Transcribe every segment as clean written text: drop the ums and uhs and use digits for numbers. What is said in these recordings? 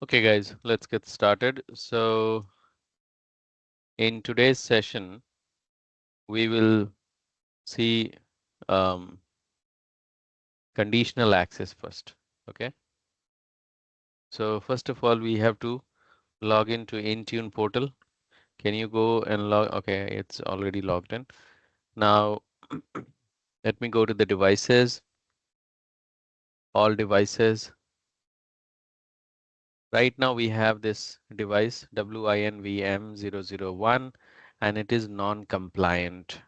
Okay, guys, let's get started. So, in today's session, we will see um, conditional access first. Okay. So, first of all, we have to log into Intune portal. Can you go and log? Okay, it's already logged in. Now, let me go to the devices, all devices. Right now, we have this device WINVM001, and it is non-compliant.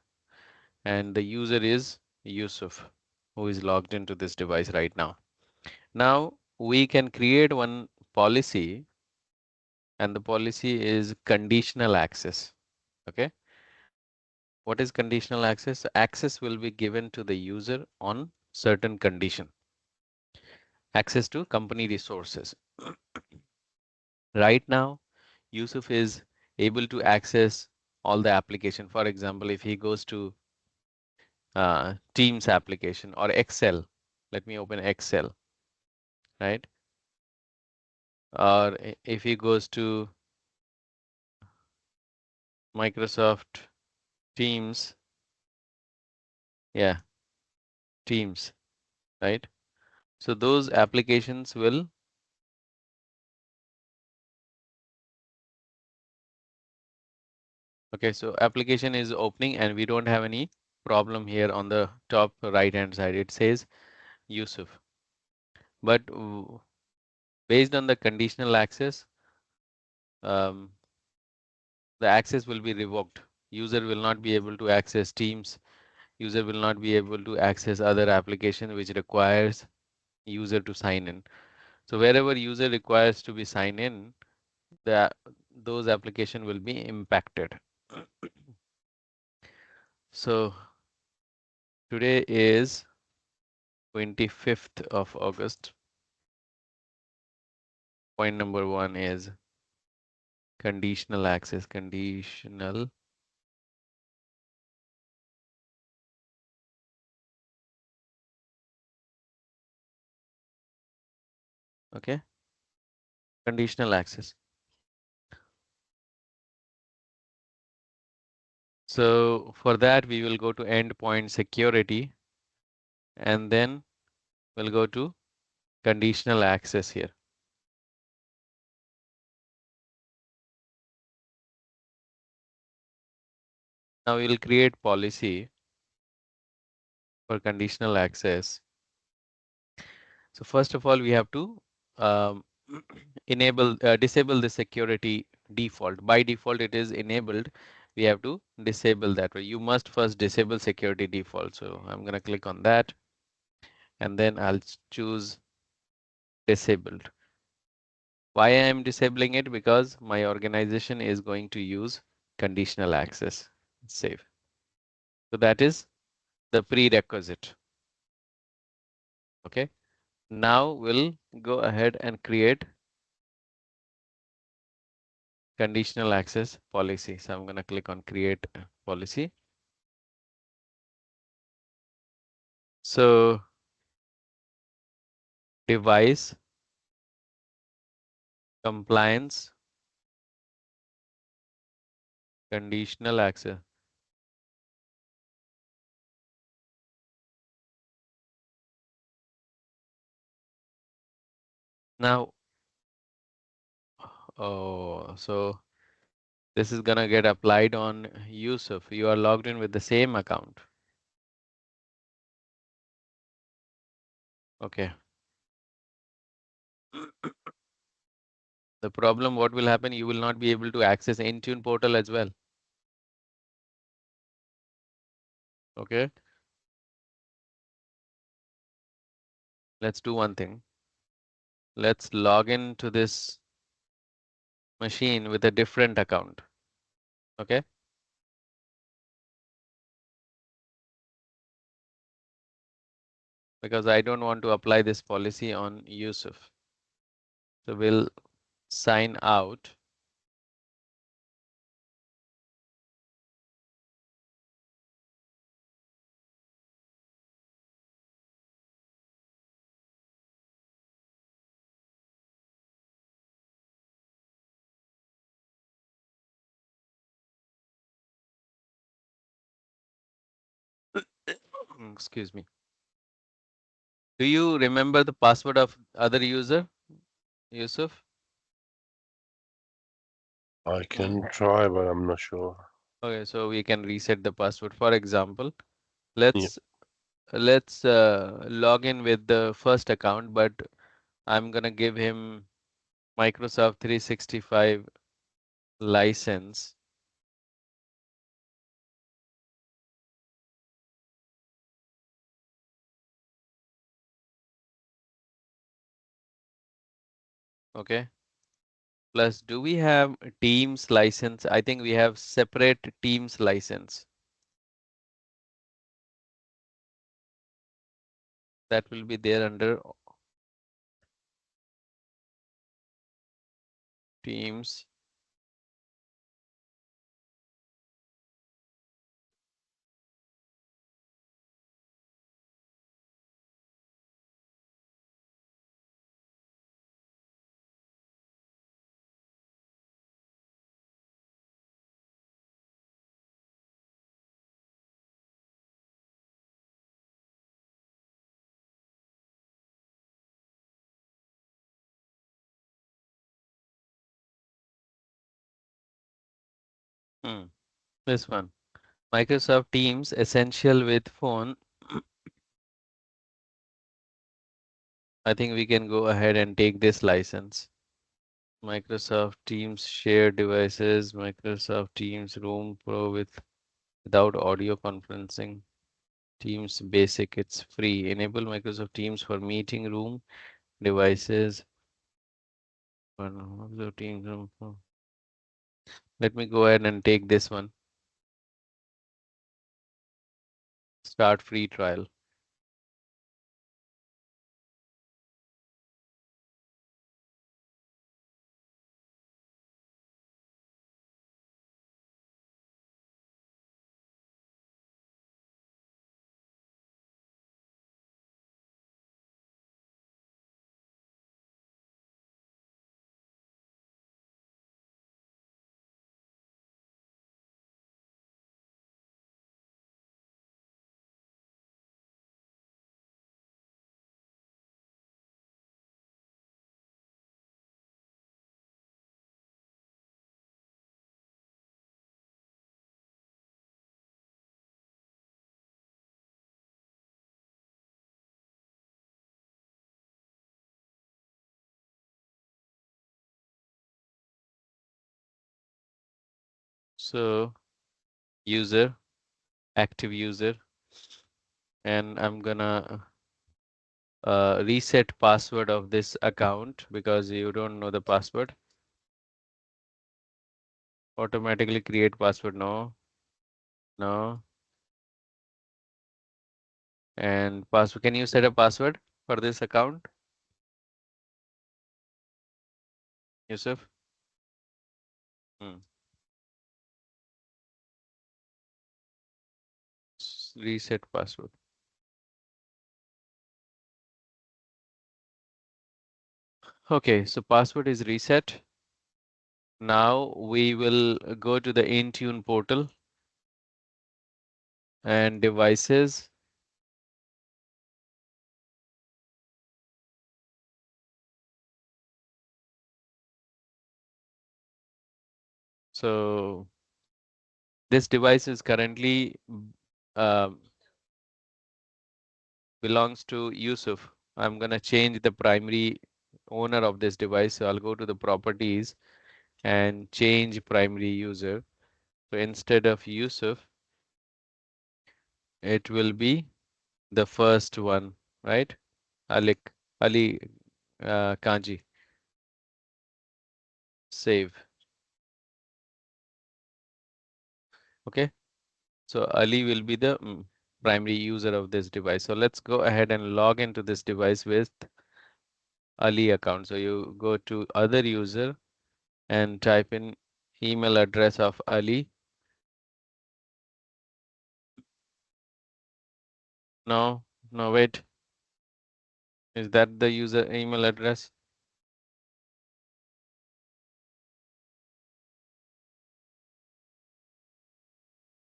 And the user is Yusuf, who is logged into this device right now. Now we can create one policy, and the policy is conditional access. Okay. What is conditional access? Access will be given to the user on certain condition. Access to company resources. Right now, Yusuf is able to access all the application. For example, if he goes to Teams application or Excel, let me open Excel, right? Or if he goes to Microsoft Teams, yeah, Teams, right? So those applications will, okay, so application is opening and we don't have any problem here on the top right hand side. It says Yusuf. But based on the conditional access, um, the access will be revoked. User will not be able to access Teams. User will not be able to access other application which requires user to sign in. So wherever user requires to be signed in, the those application will be impacted. So today is 25th of August. Point number one is conditional access. Conditional. Okay. Conditional access. So for that, we will go to endpoint security and then we'll go to conditional access here. Now we will create policy for conditional access. So first of all, we have to um, disable the security default. By default, it is enabled. We have to disable that way. You must first disable security default. So I'm going to click on that and then I'll choose disabled. Why I am disabling it? Because my organization is going to use conditional access. Save. So that is the prerequisite. Okay. Now we'll go ahead and create conditional access policy. So I'm going to click on create policy. So device compliance conditional access. Now, oh, so this is gonna get applied on Yusuf. You are logged in with the same account. Okay. The problem, what will happen? You will not be able to access Intune portal as well. Okay. Let's do one thing. Let's log in to this machine with a different account. Okay. Because I don't want to apply this policy on Yusuf. So we'll sign out. excuse me. Do you remember the password of other user, Yusuf? I can try, but I'm not sure. Okay, so we can reset the password. For example, Yeah. let's log in with the first account, but I'm gonna give him Microsoft 365 license. Okay. Plus, do we have Teams license? I think we have separate Teams license. That will be there under Teams. Hmm. This one. Microsoft Teams Essential with phone. I think we can go ahead and take this license. Microsoft Teams shared devices, Microsoft Teams Room Pro without audio conferencing. Teams Basic, it's free. Enable Microsoft Teams for meeting room devices. Microsoft Teams Room Pro. Let me go ahead and take this one. Start free trial. So user, active user, and I'm gonna reset password of this account because you don't know the password. Automatically create password. No, no. And password. Can you set a password for this account, Yusuf? Hmm. Reset password. Okay, so password is reset. Now we will go to the Intune portal and devices. So this device is currently um, belongs to Yusuf. I'm gonna change the primary owner of this device. So I'll go to the properties and change primary user. So instead of Yusuf, it will be the first one, right? Alik, Ali Kanji. Save. Okay. So Ali will be the primary user of this device. So let's go ahead and log into this device with Ali account. So you go to other user and type in email address of Ali. No, no, wait. Is that the user email address?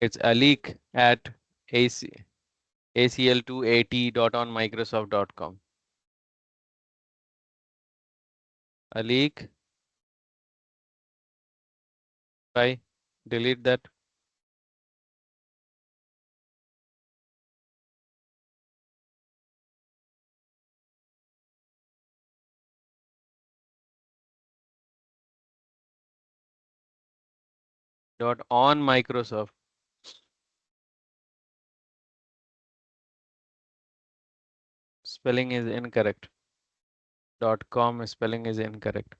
It's Alik at AC. acl2at.onmicrosoft.com. Alik, try delete that. Dot on Microsoft. Spelling is incorrect. .com spelling is incorrect.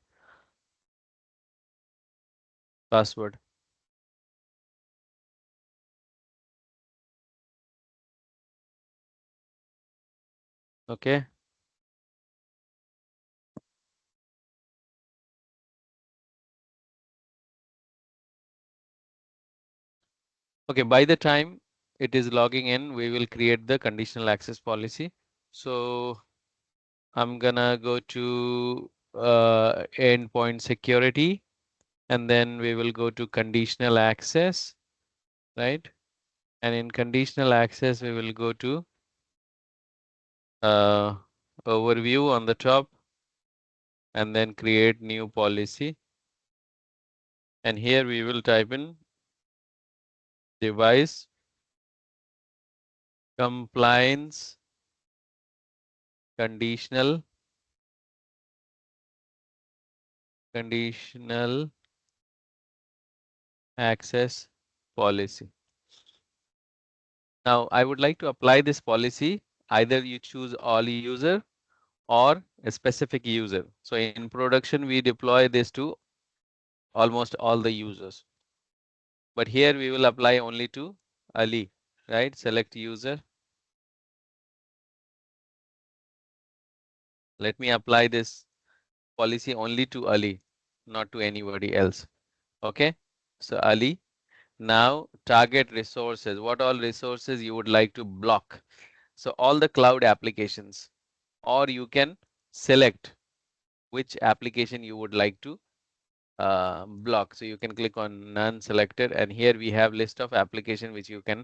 Password. Okay. Okay. By the time it is logging in, we will create the conditional access policy. So I'm gonna go to endpoint security, and then we will go to conditional access, right? And in conditional access, we will go to uh, overview on the top, and then create new policy. And here we will type in device compliance conditional access policy. Now I would like to apply this policy. Either you choose all user or a specific user. So in production, we deploy this to almost all the users. But here we will apply only to Ali, right? Select user. Let me apply this policy only to Ali, not to anybody else. Okay. So Ali, now target resources. What all resources you would like to block? So all the cloud applications, or you can select which application you would like to block. So you can click on none selected, and here we have list of application which you can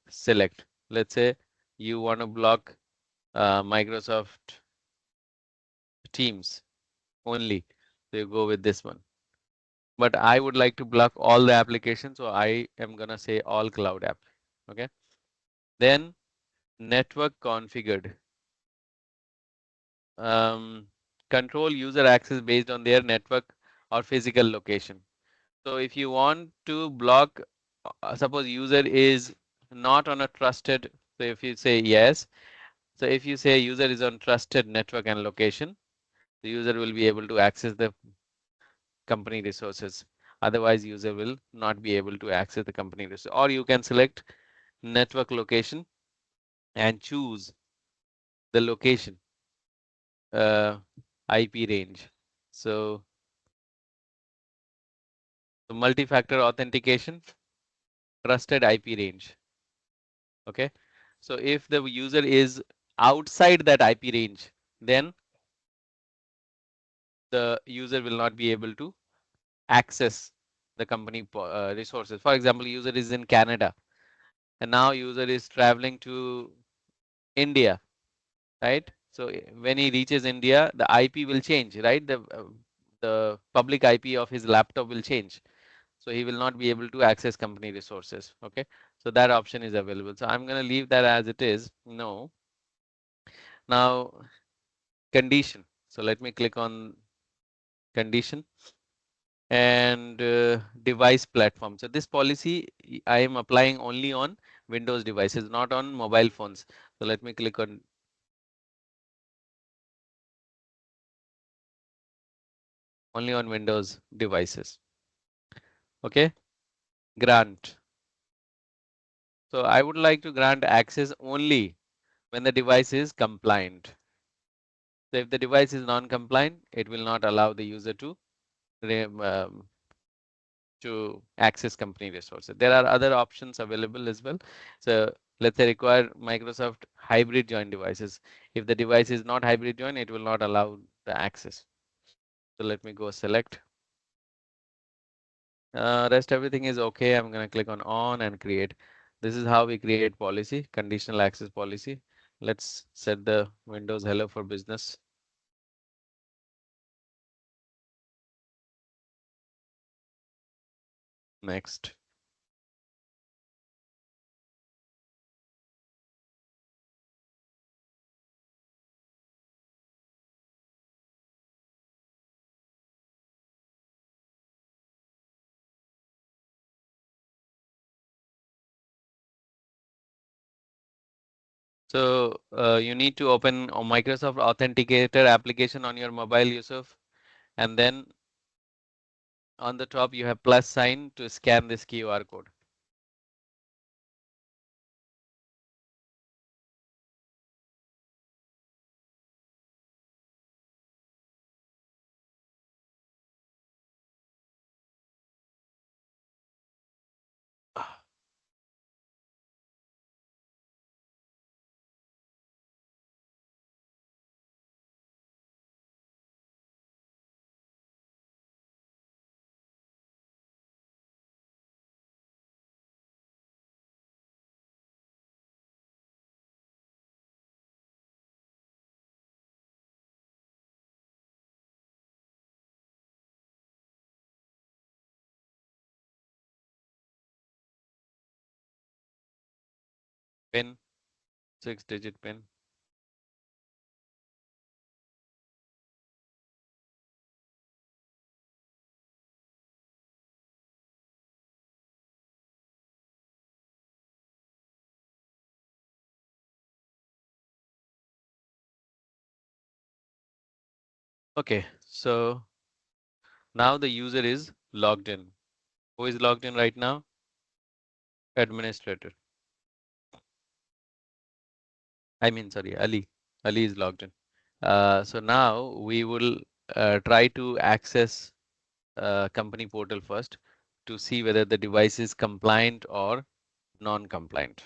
select. Let's say you want to block Microsoft Teams only. So you go with this one. But I would like to block all the applications, so I am gonna say all cloud app. Okay. Then network configured. Control user access based on their network or physical location. So if you want to block, suppose user is not on a trusted, so if you say yes, so if you say user is on trusted network and location, the user will be able to access the company resources. Otherwise, user will not be able to access the company resources. Or you can select network location and choose the location uh, IP range. So the multi-factor authentication, trusted IP range. Okay. So if the user is outside that IP range, then the user will not be able to access the company resources. For example, user is in Canada and now user is traveling to India, right? So when he reaches India, the IP will change, right? The public IP of his laptop will change. So he will not be able to access company resources. Okay. So that option is available. So I'm going to leave that as it is. No. Now condition. So let me click on condition and device platform. So this policy I am applying only on Windows devices, not on mobile phones. So let me click on only on Windows devices. Okay. Grant. So I would like to grant access only when the device is compliant. So if the device is non-compliant, it will not allow the user um, to access company resources. There are other options available as well. So let's say require Microsoft hybrid join devices. If the device is not hybrid join, it will not allow the access. So let me go select. Rest everything is okay. I'm going to click on and create. This is how we create policy, conditional access policy. Let's set the Windows Hello for Business. Next. So you need to open a Microsoft Authenticator application on your mobile, Yusuf, and then on the top you have plus sign to scan this QR code. Pin, 6-digit pin. Okay, so now the user is logged in. Who is logged in right now? Administrator. I mean, sorry, Ali. Ali is logged in. So now we will try to access company portal first to see whether the device is compliant or non-compliant.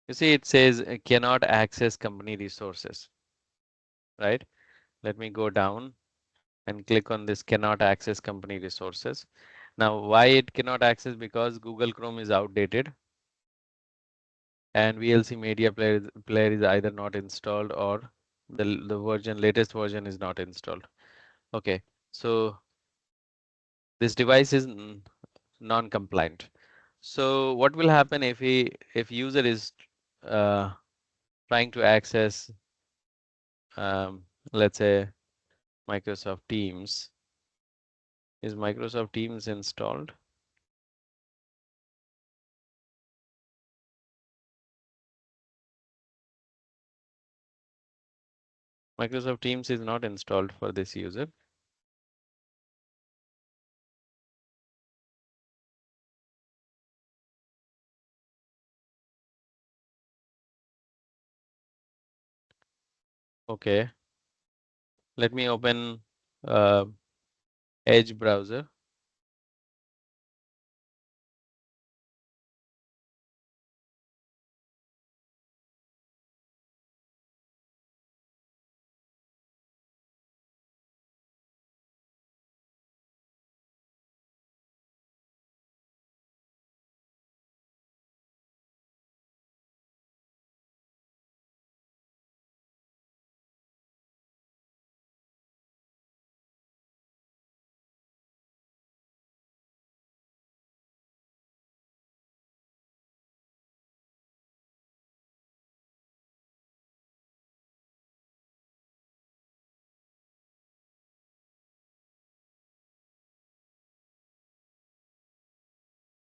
You see, it says cannot access company resources, right? Let me go down and click on this cannot access company resources. Now, why it cannot access? Because Google Chrome is outdated and VLC media player is either not installed or the latest version is not installed. Okay, so this device is non-compliant. So what will happen if user is uh, trying to access let's say Microsoft Teams? Is Microsoft Teams installed? Microsoft Teams is not installed for this user. Okay, let me open uh, Edge browser.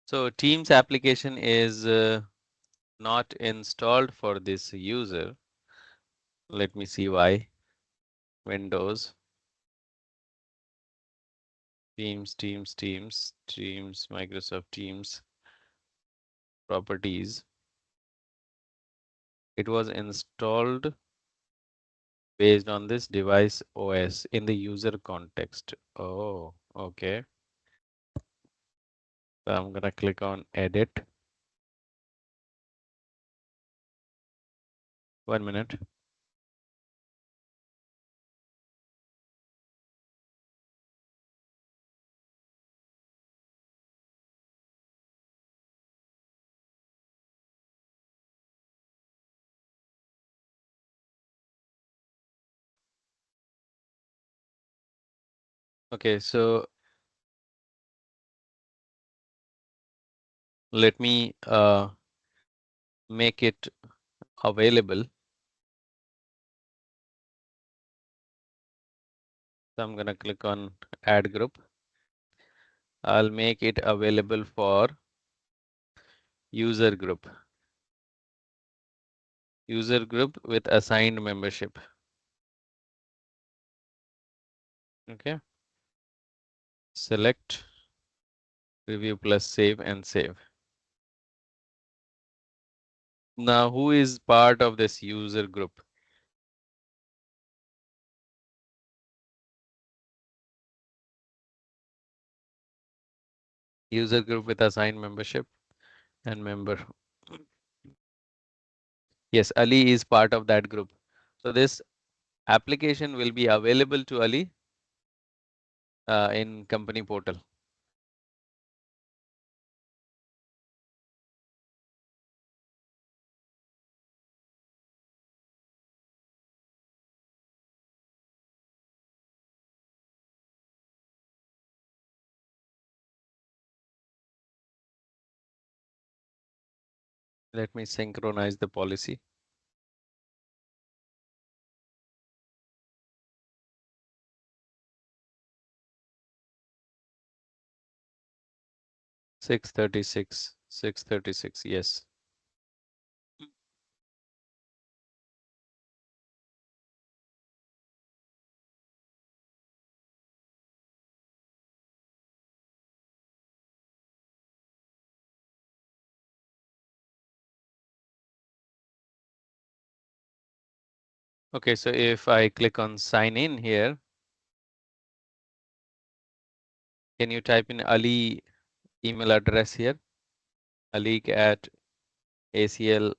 So Teams application is not installed for this user. Let me see why. Windows, Teams, Microsoft Teams, properties. It was installed based on this device OS in the user context. Oh, okay. So I'm gonna click on edit. 1 minute. Okay, so let me make it available. So I'm gonna click on add group. I'll make it available for user group. User group with assigned membership. Okay. Select, review plus save and save. Now, who is part of this user group? User group with assigned membership and member. Yes, Ali is part of that group. So this application will be available to Ali in company portal. Let me synchronize the policy. Six 636, yes. Okay, so if I click on sign in here, can you type in Ali email address here? Ali at ACL.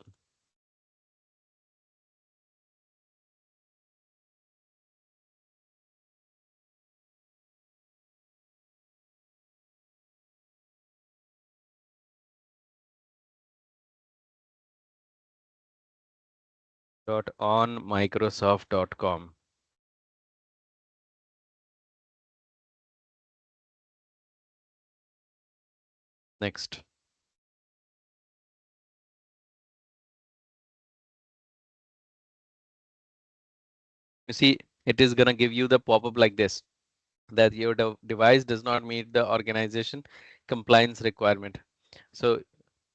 On Microsoft.com. Next. You see, it is gonna give you the pop-up like this, that your device does not meet the organization compliance requirement. So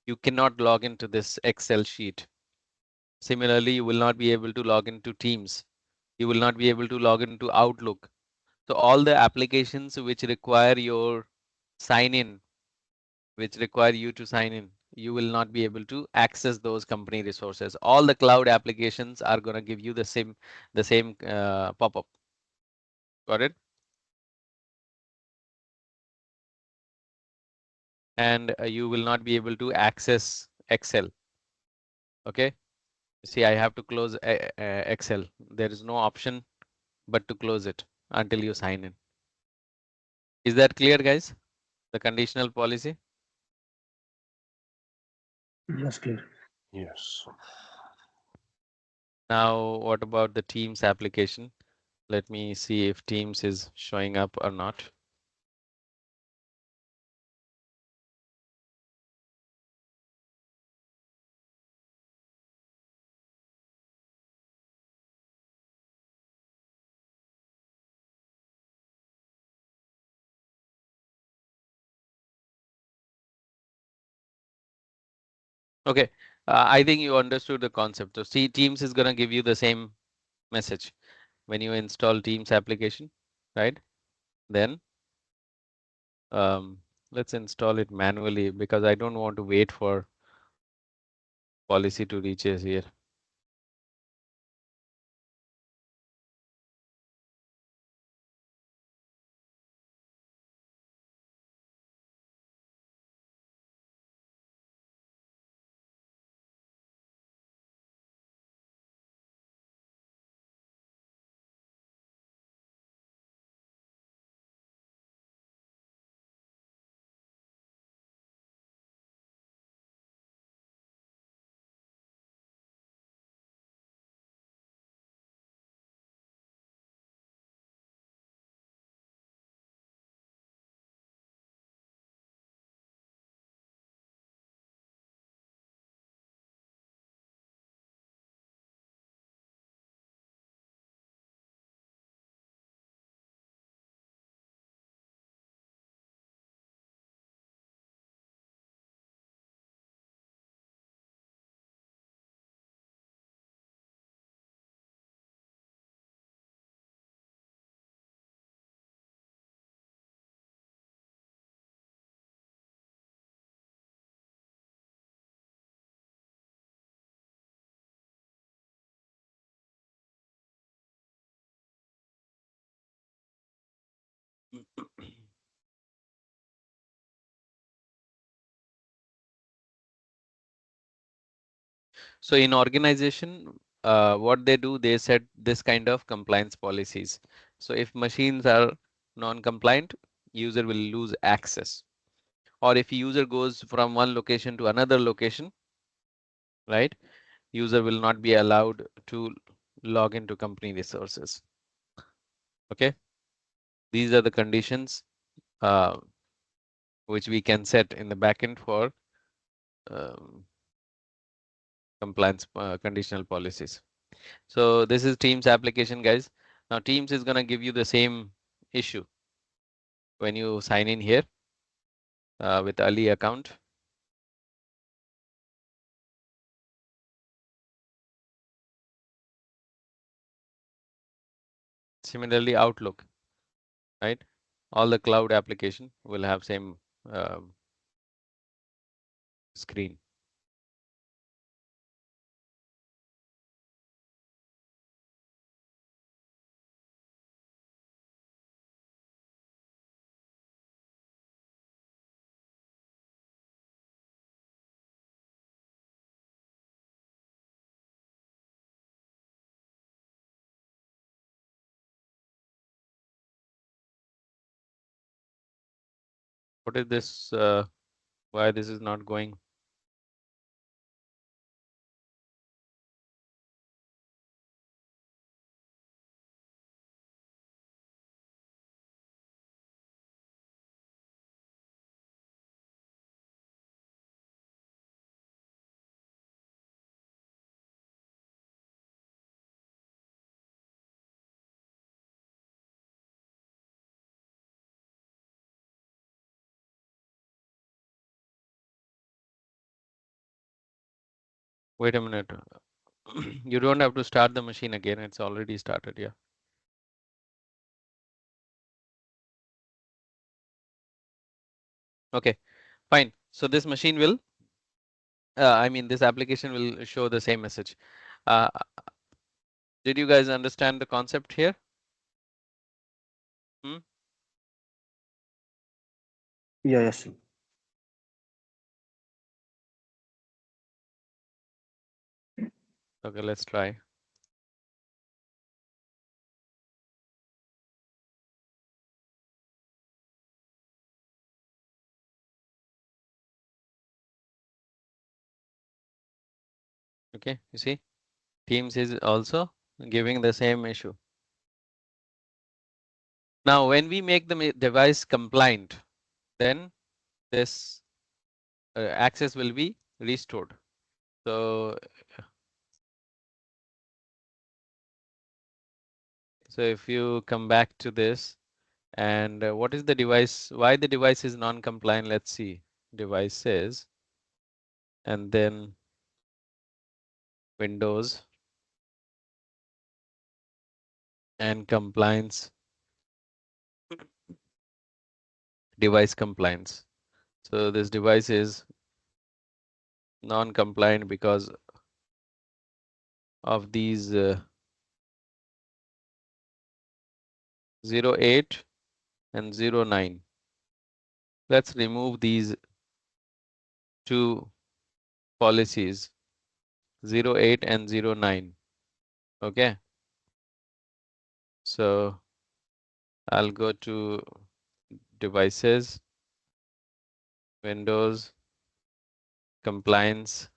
you cannot log into this Excel sheet. Similarly, you will not be able to log into Teams. You will not be able to log into Outlook. So all the applications which require your sign in, which require you to sign in, you will not be able to access those company resources. All the cloud applications are going to give you the same pop-up. Got it? And you will not be able to access Excel. Okay. See, I have to close Excel. There is no option but to close it until you sign in. Is that clear, guys? The conditional policy? Yes, clear. Yes. Now, what about the Teams application? Let me see if Teams is showing up or not. Okay, I think you understood the concept. So see, Teams is going to give you the same message. when you install Teams application, right? Then let's install it manually because I don't want to wait for policy to reach us here. So in organization, what they do, they set this kind of compliance policies. So if machines are non-compliant, user will lose access. Or if user goes from one location to another location, right? User will not be allowed to log into company resources. Okay, these are the conditions uh, which we can set in the backend for um, compliance conditional policies. So this is Teams application, guys. Now Teams is gonna give you the same issue when you sign in here with Ali account. Similarly, Outlook, right? All the cloud application will have same um, screen. What is this? Why this is not going? Wait a minute. You don't have to start the machine again. It's already started. Yeah. Okay, fine. So this machine will, I mean, this application will show the same message. Uh, did you guys understand the concept here? Hmm? Yeah, yes. Okay, let's try. Okay, you see, Teams is also giving the same issue. Now, when we make the device compliant, then this access will be restored. So, so if you come back to this, and what is the device? Why the device is non-compliant? Let's see. Devices, and then Windows. and compliance, device compliance. So this device is non-compliant because of these 08 and 09. Let's remove these two policies, 08 and 09. Okay. So I'll go to devices, Windows, compliance,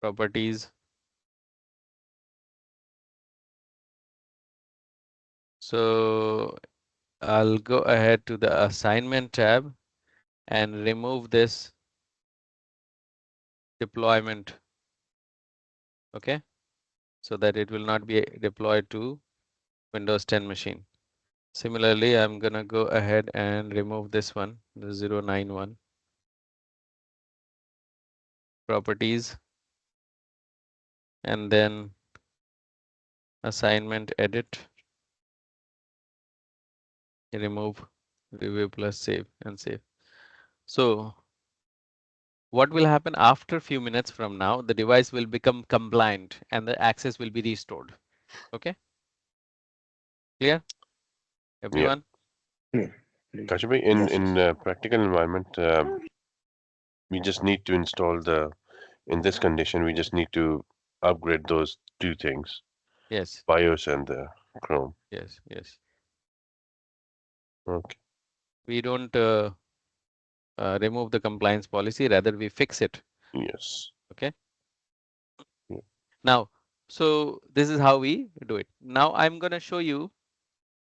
properties. So I'll go ahead to the assignment tab and remove this deployment. Okay. So that it will not be deployed to Windows 10 machine. Similarly, I'm gonna go ahead and remove this one, the 091 properties, and then assignment edit, remove, review plus save and save. So what will happen after a few minutes from now, the device will become compliant and the access will be restored. Okay, clear, Yeah. everyone? Clear. Kashmir, Yes, in yes. practical environment, we just need to install in this condition, we just need to upgrade those two things, Yes, BIOS and the Chrome. yes, yes. Okay. We don't remove the compliance policy, rather we fix it. Yes. Okay. Yeah. Now, so this is how we do it. Now I'm going to show you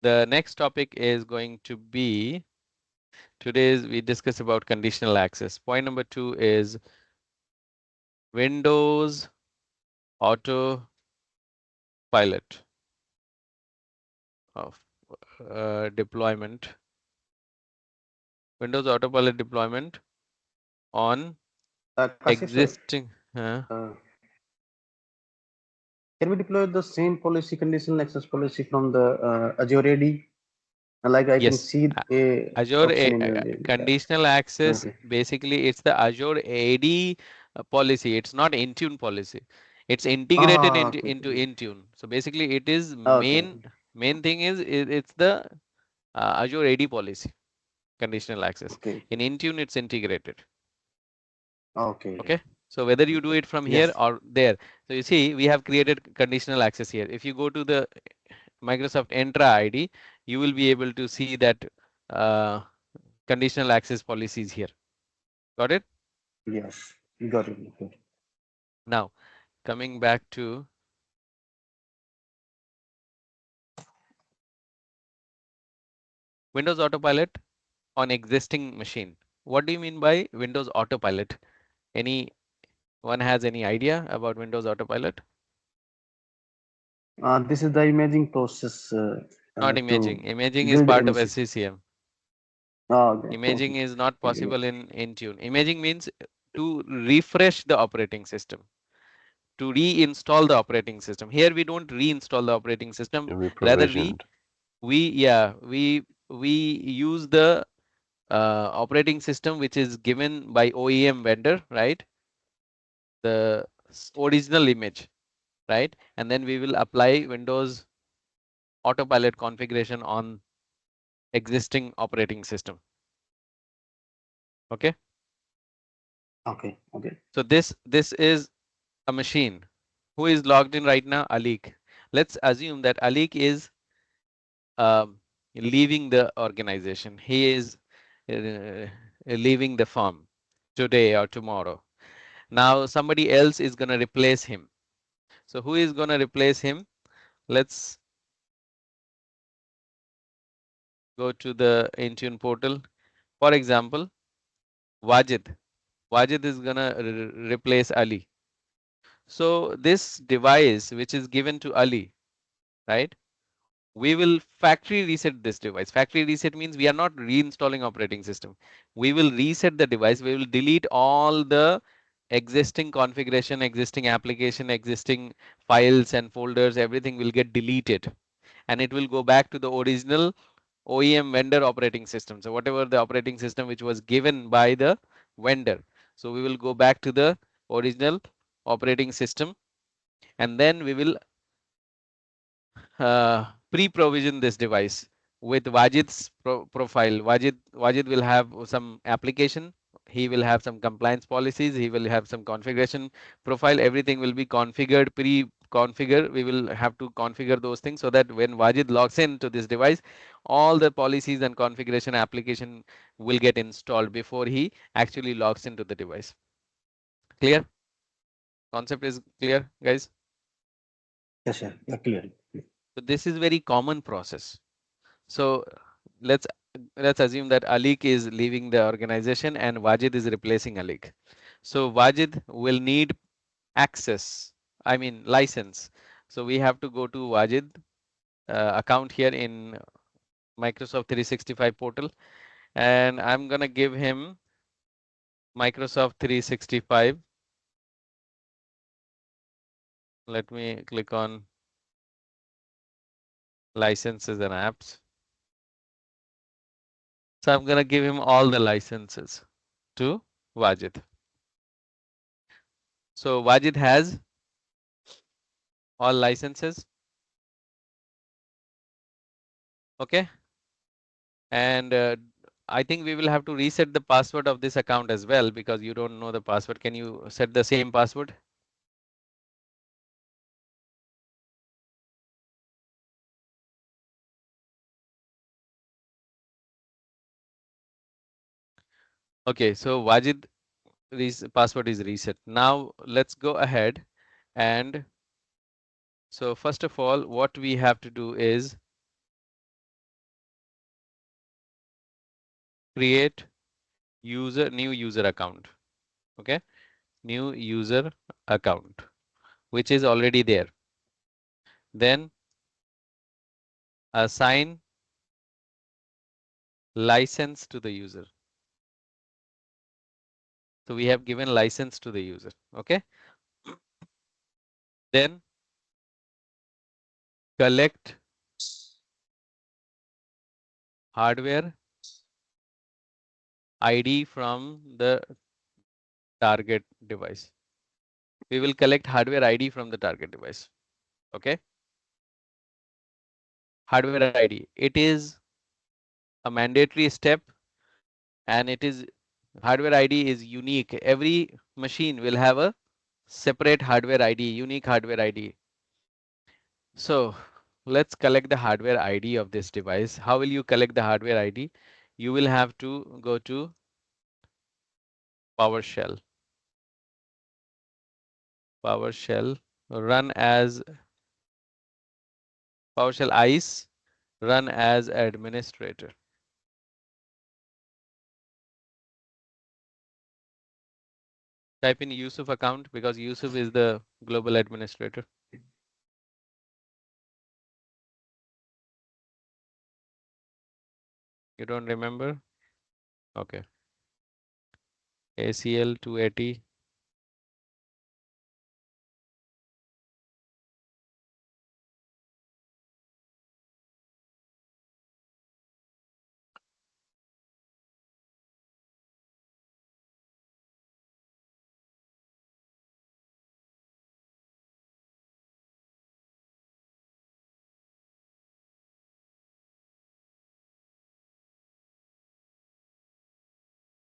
the next topic is going to be today's we discuss about conditional access. Point number 2 is Windows Autopilot of deployment. Windows Autopilot deployment on Kashif, sir, existing. uh, can we deploy the same policy, conditional access policy from the Azure AD? Like I can Yes, see a Azure option in the conditional access, okay. basically it's the Azure AD policy. It's not Intune policy. It's integrated Ah, into Intune. So basically it is okay, main thing is it's the Azure AD policy, conditional access. okay, In Intune it's integrated. okay, Okay. So whether you do it from here yes, or there. So you see we have created conditional access here. If you go to the Microsoft Entra ID, you will be able to see that conditional access policies here. Got it? yes, got it. Okay. Now, coming back to Windows Autopilot on existing machine. What do you mean by Windows Autopilot? Anyone has any idea about Windows Autopilot? This is the imaging process Not to imaging. Imaging is build a part of machine. SCCM. Okay, Imaging okay, is not okay, possible in Intune. Imaging means to refresh the operating system, to reinstall the operating system. Here we don't reinstall the operating system. We Rather provisioned. we use the operating system which is given by OEM vendor, right? The original image, right? And then we will apply Windows Autopilot configuration on existing operating system. Okay. okay, okay. So this is a machine. Who is logged in right now? Alik. Let's assume that Alik is leaving the organization. He is leaving the firm today or tomorrow. Now somebody else is going to replace him. So who is going to replace him? Let's go to the Intune portal. For example, Wajid. Wajid is going to replace Ali. So this device which is given to Ali, right? we will factory reset this device. Factory reset means we are not reinstalling operating system. We will reset the device. We will delete all the existing configuration, existing application, existing files and folders. Everything will get deleted, and it will go back to the original OEM vendor operating system. So whatever the operating system which was given by the vendor. So we will go back to the original operating system, and then we will pre-provision this device with Wajid's profile. Wajid will have some application. He will have some compliance policies. He will have some configuration profile. Everything will be configured, pre-configure. We will have to configure those things so that when Wajid logs in to this device, all the policies and configuration application will get installed before he actually logs into the device. Clear? Concept is clear, guys? Yes, sir. Yeah, clear. So this is very common process. So let's assume that Alik is leaving the organization and Wajid is replacing Alik. So Wajid will need access, I mean license. So we have to go to Wajid account here in Microsoft 365 portal, and I'm gonna give him Microsoft 365. Let me click on licenses and apps. So I'm gonna give him all the licenses to Wajid. So Wajid has all licenses. Okay. And I think we will have to reset the password of this account as well because you don't know the password. Can you set the same password? Okay, so Wajid password is reset. Now let's go ahead and so first of all, what we have to do is create new user account. Okay, new user account, which is already there. Then assign license to the user. So we have given license to the user. Okay. Then collect hardware ID from the target device. We will collect hardware ID from the target device. Okay. Hardware ID. It is a mandatory step, and it is hardware ID is unique. Every machine will have a separate hardware ID, unique hardware ID. So let's collect the hardware ID of this device. How will you collect the hardware ID? You will have to go to PowerShell. PowerShell run as PowerShell ICE run as administrator. Type in Yusuf account because Yusuf is the global administrator. You don't remember? Okay. ACL 280.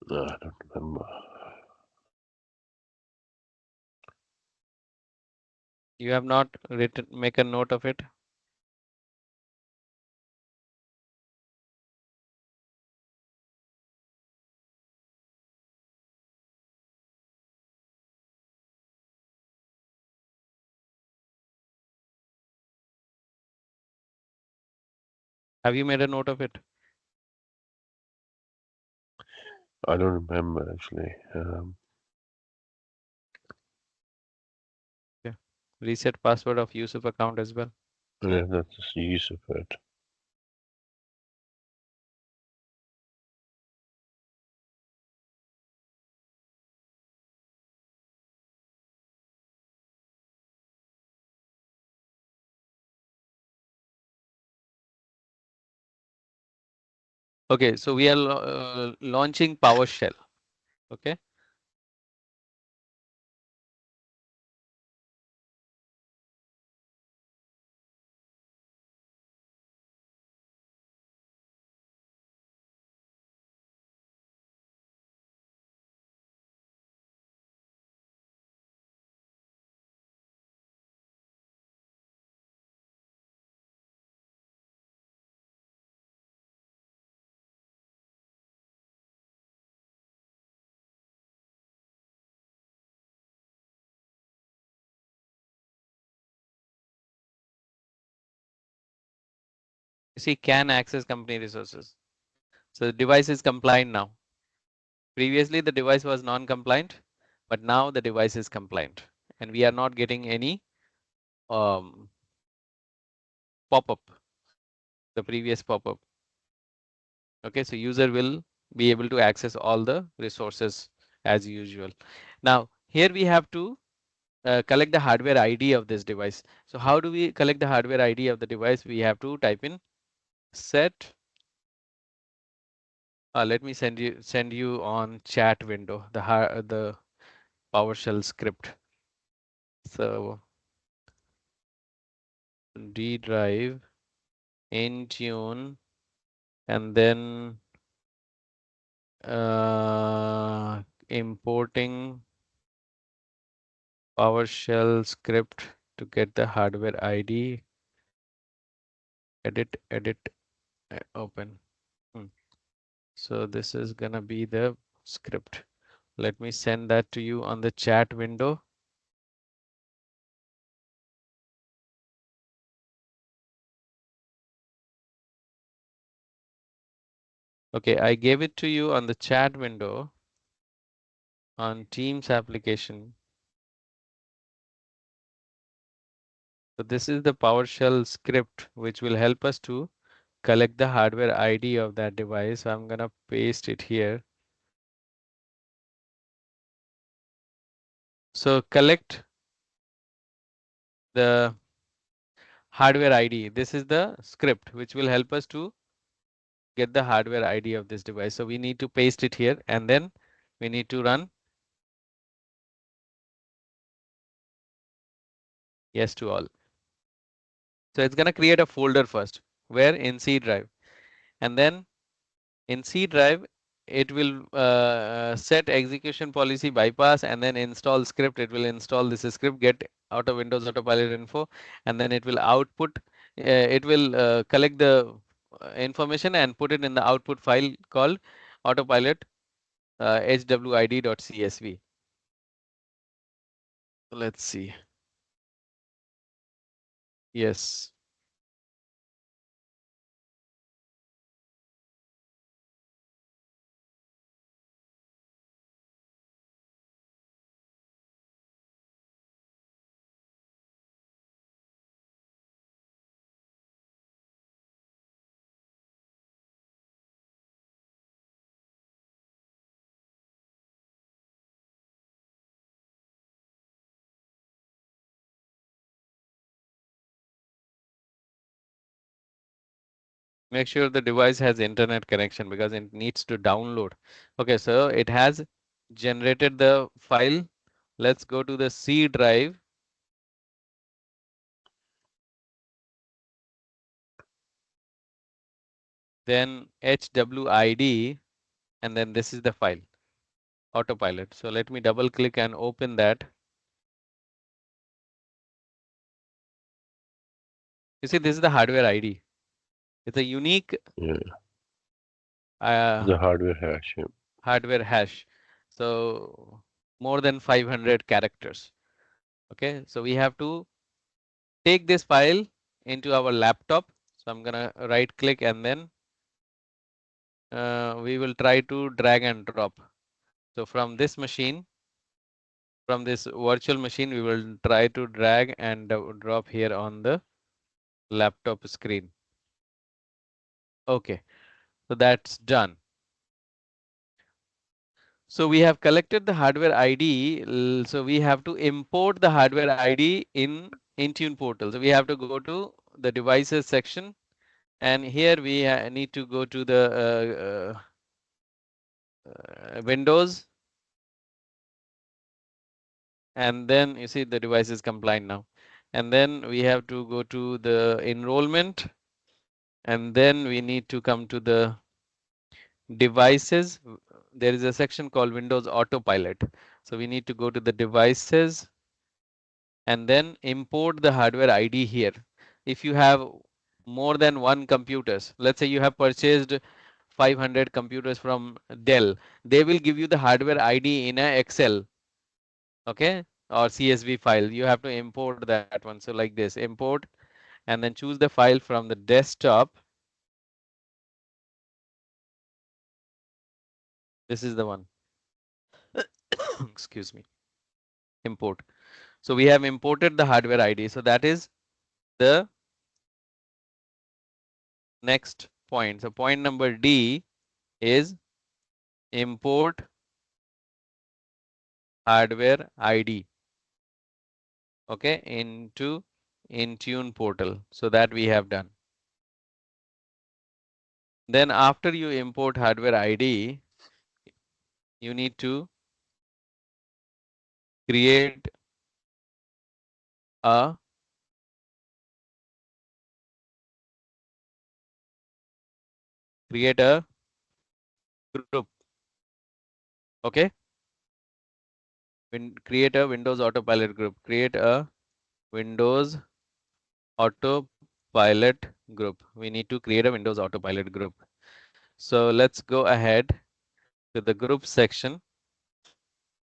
No, I don't remember. You have not written, make a note of it. Have you made a note of it? I don't remember actually. Yeah. Reset password of Yusuf account as well. Yeah, that's the use of it. Okay, so we are launching PowerShell. Okay. You see, can access company resources. So the device is compliant now. Previously, the device was non-compliant, but now the device is compliant, and we are not getting any pop-up, the previous pop-up. Okay, so user will be able to access all the resources as usual. Now, here we have to collect the hardware ID of this device. So how do we collect the hardware ID of the device? We have to type in set. Let me send you on chat window the PowerShell script. So D drive, Intune, and then importing PowerShell script to get the hardware ID. Edit, open. So this is gonna be the script. Let me send that to you on the chat window. Okay, I gave it to you on the chat window on Teams application. So this is the PowerShell script which will help us to collect the hardware ID of that device. So I'm gonna paste it here. So collect the hardware ID. This is the script which will help us to get the hardware ID of this device. So we need to paste it here, and then we need to run yes to all. So it's gonna create a folder first, where in C drive, and then in C drive, it will set execution policy bypass, and then install script. It will install this script, get out of Windows Autopilot info, and then it will output. It will collect the information and put it in the output file called Autopilot hwid.csv. Let's see. Yes. Make sure the device has internet connection because it needs to download. Okay, so it has generated the file. Let's go to the C drive. Then HWID, and then this is the file, Autopilot. So let me double click and open that. You see, this is the hardware ID. It's a unique Yeah, the hardware hash. Yeah. hardware hash. So more than 500 characters. Okay, so we have to take this file into our laptop. So I'm gonna right click, and then we will try to drag and drop. So from this machine, from this virtual machine, we will try to drag and drop here on the laptop screen. Okay, so that's done. So we have collected the hardware ID. So we have to import the hardware ID in Intune portal. So we have to go to the devices section, and here we need to go to the Windows, and then you see the device is compliant now. And then we have to go to the enrollment, and then we need to come to the devices. There is a section called Windows Autopilot. So we need to go to the devices and then import the hardware ID here. If you have more than one computers, let's say you have purchased 500 computers from Dell, they will give you the hardware ID in a Excel, okay, or CSV file. You have to import that one. So like this, import, and then choose the file from the desktop. This is the one. Excuse me. Import. So we have imported the hardware ID. So that is the next point. So point number D is import hardware ID, okay, into Intune portal. So that we have done. Then after you import hardware ID, you need to create a group, okay. Create a Windows Autopilot group. Create a Windows Autopilot group. We need to create a Windows Autopilot group. So let's go ahead to the group section,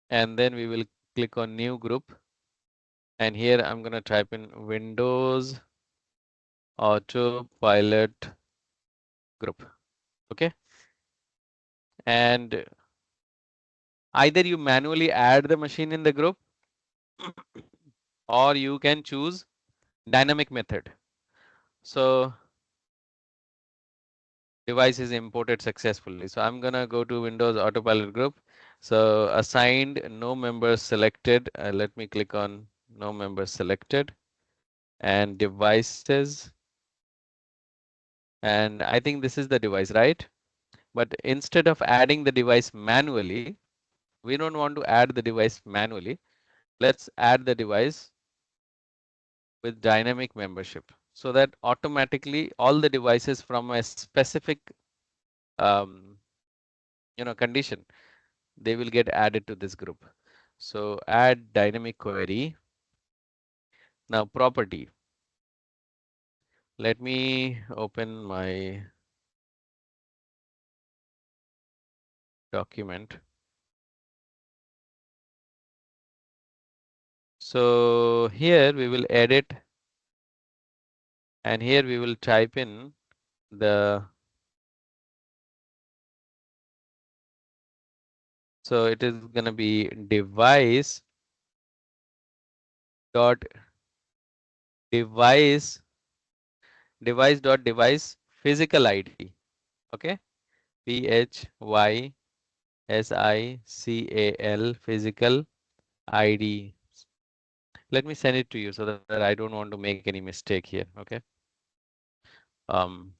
and then we will click on new group. And here I'm going to type in Windows Autopilot group. Okay. And either you manually add the machine in the group, or you can choose dynamic method. So device is imported successfully. So I'm gonna go to Windows Autopilot group. So assigned, no members selected. Let me click on no members selected, and devices. And I think this is the device, right? But instead of adding the device manually, we don't want to add the device manually. Let's add the device with dynamic membership, so that automatically all the devices from a specific um, condition, they will get added to this group. So add dynamic query. Now property. Let me open my document. So here we will edit, and here we will type in the, so it is going to be device dot device dot device physical ID. Okay, PHYSICAL physical ID. Let me send it to you so that I don't want to make any mistake here. Okay. Um,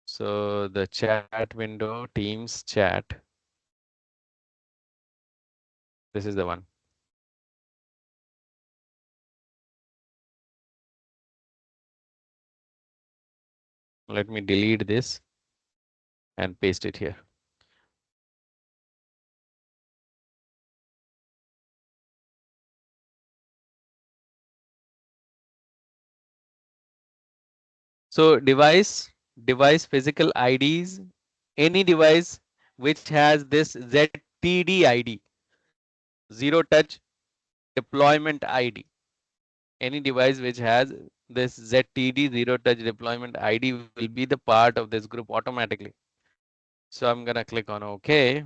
so the chat window, Teams chat. This is the one. Let me delete this and paste it here. So device physical IDs, any device which has this ZTD ID, zero touch deployment ID. Any device which has this ZTD, zero touch deployment ID, will be the part of this group automatically. So I'm gonna click on OK.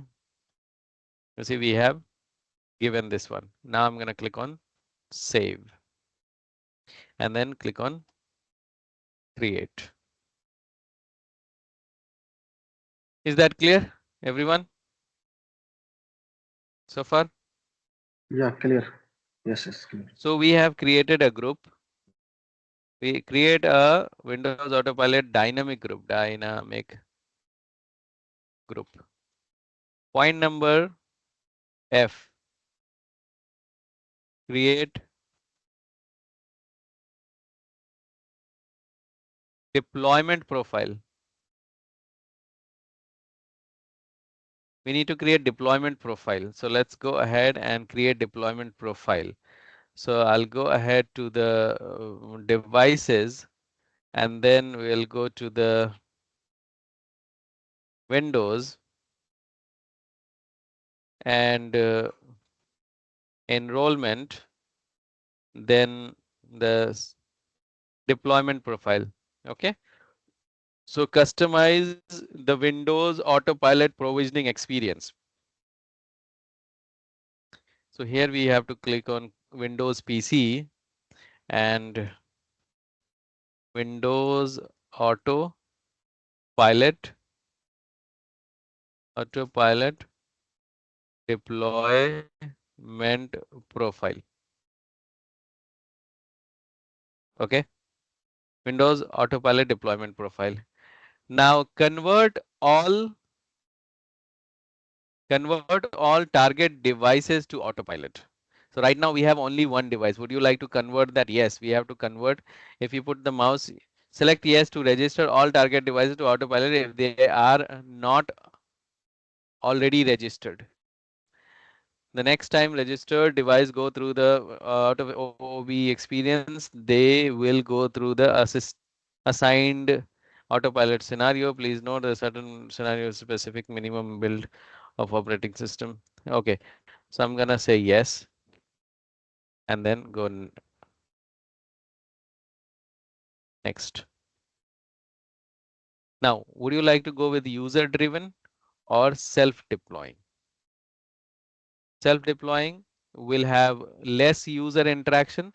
You see, we have given this one. Now I'm gonna click on save, and then click on create. Is that clear, everyone? So far? Yeah, clear. Yes, yes, clear. So we have created a group. We create a Windows Autopilot dynamic group. Dynamic group. Point number F. Create deployment profile. We need to create deployment profile. So let's go ahead and create deployment profile. So I'll go ahead to the devices, and then we'll go to the Windows and enrollment, then the deployment profile. Okay. So customize the Windows Autopilot provisioning experience. So here we have to click on Windows PC and Windows Autopilot deployment profile. Okay. Windows Autopilot deployment profile. Now convert all target devices to Autopilot. So right now we have only one device. Would you like to convert that? Yes, we have to convert. If you put the mouse, select yes to register all target devices to Autopilot if they are not already registered. The next time registered device go through the out of OOB experience, they will go through the assigned Autopilot scenario. Please note a certain scenario specific minimum build of operating system. Okay, so I'm gonna say yes, and then go next. Now, would you like to go with user driven or self deploying? Self deploying will have less user interaction.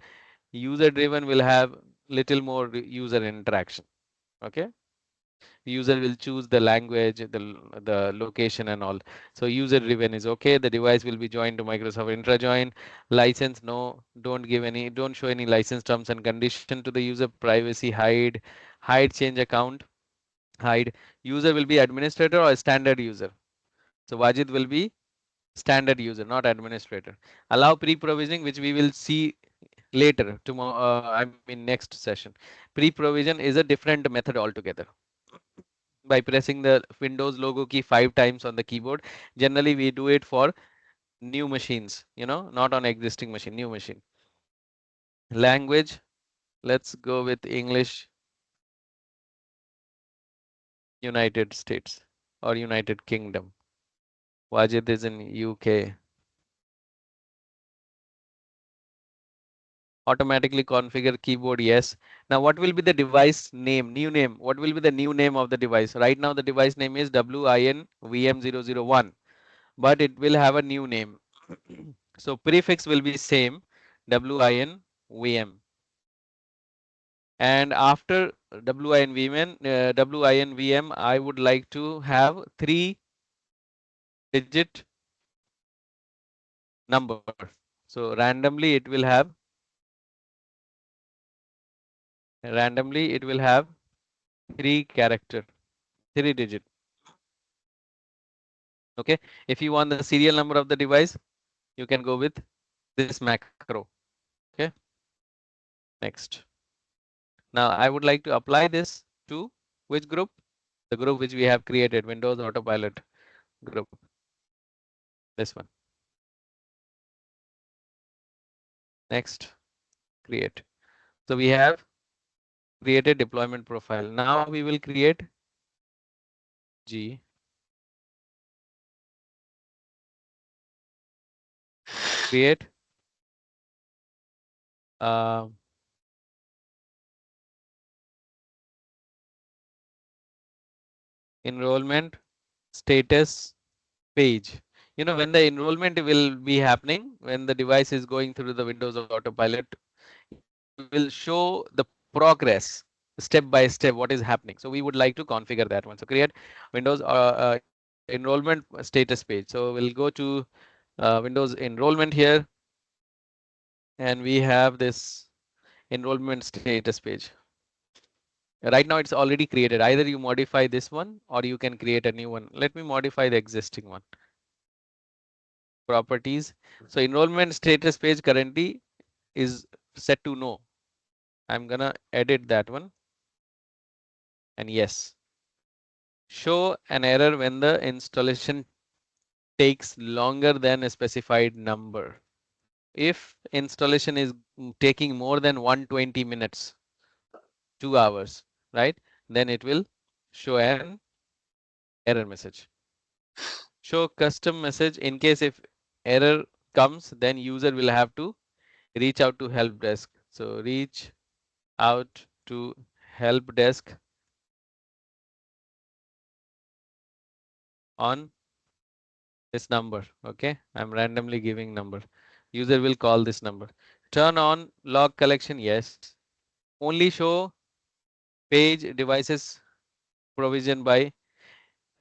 User driven will have little more user interaction. Okay. User will choose the language, the location and all. So user driven is okay. The device will be joined to Microsoft intrajoin. License, no, don't show any license terms and condition to the user. Privacy, hide change account, hide. User will be administrator or standard user. So Wajid will be standard user, not administrator. Allow pre-provisioning, which we will see later tomorrow. I mean next session. Pre-provision is a different method altogether. By pressing the Windows logo key 5 times on the keyboard. Generally, we do it for new machines, not on existing machine, new machine. Language, let's go with English, United States or United Kingdom. Wajid is in UK. Automatically configure keyboard, yes. Now, what will be the device name, new name? What will be the new name of the device? Right now, the device name is WINVM001, but it will have a new name. So prefix will be same, WINVM. And after WINVM, I would like to have 3-digit number. So randomly it will have 3 character, 3-digit. Okay. If you want the serial number of the device, you can go with this macro. Okay. Next. Now I would like to apply this to which group? The group which we have created, Windows Autopilot group. This one. Next, create. So we have created deployment profile. Now we will create G. Create uh, enrollment status page. when the enrollment will be happening, when the device is going through the Windows Autopilot, it will show the progress step by step what is happening. So we would like to configure that one. So create Windows enrollment status page. So we'll go to Windows enrollment here, and we have this enrollment status page. Right now it's already created. Either you modify this one or you can create a new one. Let me modify the existing one. Properties. So enrollment status page currently is set to no. I'm gonna edit that one. And yes, show an error when the installation takes longer than a specified number. If installation is taking more than 120 minutes, 2 hours, right? Then it will show an error message. Show custom message in case if error comes, then user will have to reach out to help desk. So reach out to help desk on this number. Okay, I'm randomly giving number. User will call this number. Turn on log collection. Yes. Only show page devices provision by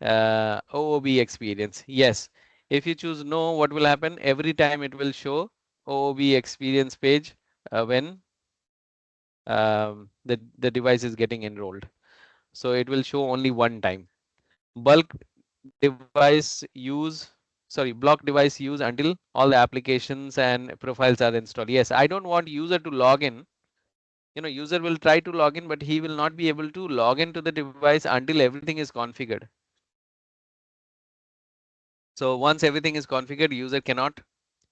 OOB experience. Yes. If you choose no, what will happen? Every time it will show OOB experience page when the device is getting enrolled. So it will show only one time. Bulk device use, sorry, block device use until all the applications and profiles are installed. Yes, I don't want user to log in. User will try to log in, but he will not be able to log into the device until everything is configured. So once everything is configured, user cannot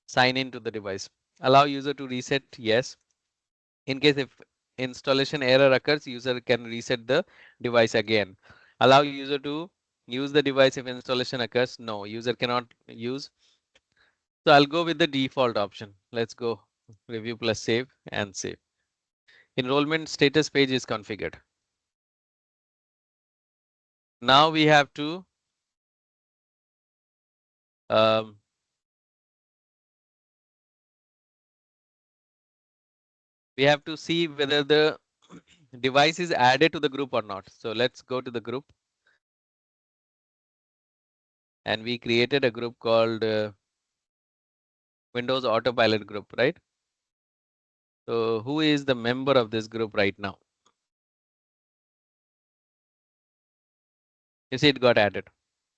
sign into the device. Allow user to reset. Yes. In case if installation error occurs, user can reset the device again. Allow user to use the device if installation occurs. No, user cannot use. So I'll go with the default option. Let's go review plus save and save. Enrollment status page is configured. Now we have to um, see whether the device is added to the group or not. So let's go to the group, and we created a group called Windows Autopilot group, right? So who is the member of this group right now? You see it got added.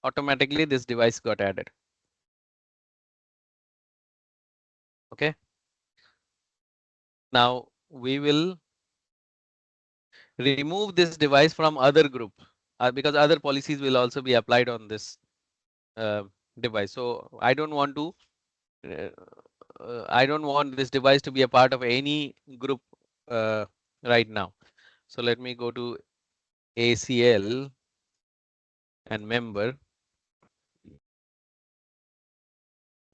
Automatically this device got added. Okay. Now we will remove this device from other group because other policies will also be applied on this uh, device. So I don't want to I don't want this device to be a part of any group right now. So let me go to ACL and member.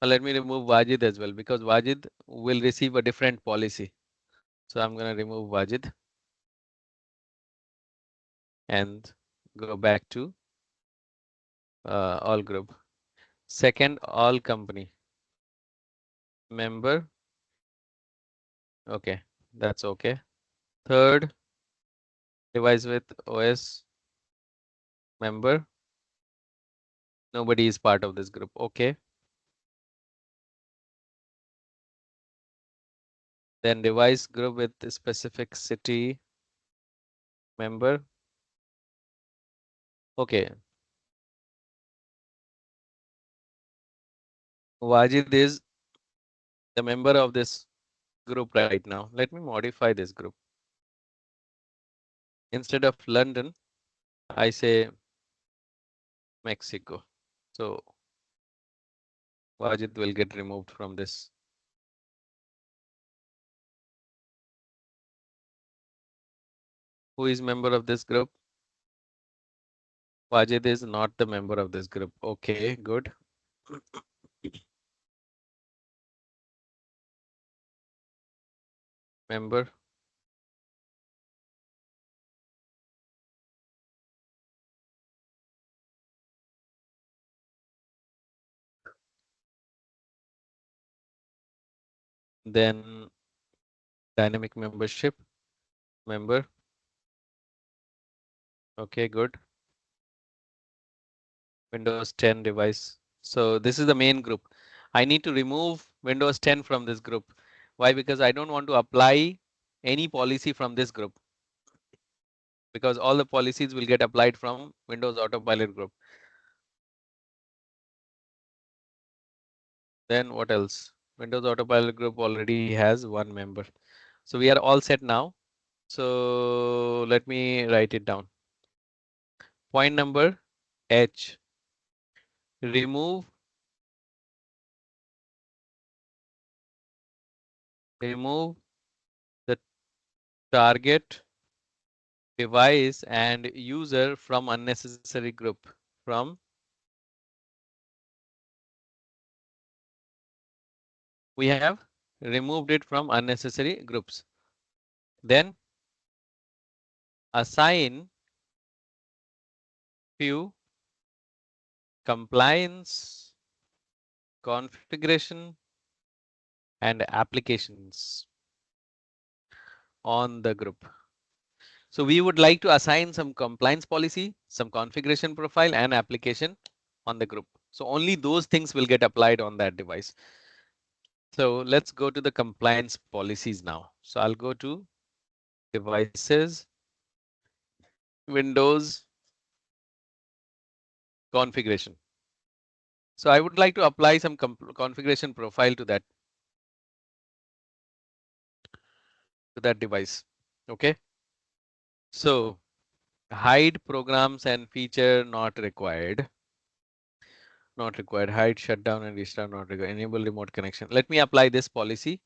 Let me remove Wajid as well because Wajid will receive a different policy. So I'm going to remove Wajid and go back to all group. Second, all company member. Okay, that's okay. Third, device with OS member. Nobody is part of this group. Okay. Then device group with specific city member. Okay. Wajid is the member of this group right now. Let me modify this group. Instead of London, I say Mexico. So Wajid will get removed from this. Who is member of this group? Wajid is not the member of this group. Okay, good. Member. then dynamic membership, member. Okay, good. Windows 10 device. So this is the main group. I need to remove Windows 10 from this group. Why? Because I don't want to apply any policy from this group, because all the policies will get applied from Windows Autopilot group. Then what else? Windows Autopilot group already has one member. So we are all set now. So let me write it down. Point number H. Remove the target device and user from unnecessary group. We have removed it from unnecessary groups. Then assign few compliance, configuration, and applications on the group. So we would like to assign some compliance policy, some configuration profile, and application on the group. So only those things will get applied on that device. So let's go to the compliance policies now. So I'll go to devices, Windows, configuration. So I would like to apply some configuration profile to that device. Okay. So hide programs and feature not required. Not required. Hide, shutdown, and restart not required. Enable remote connection. Let me apply this policy.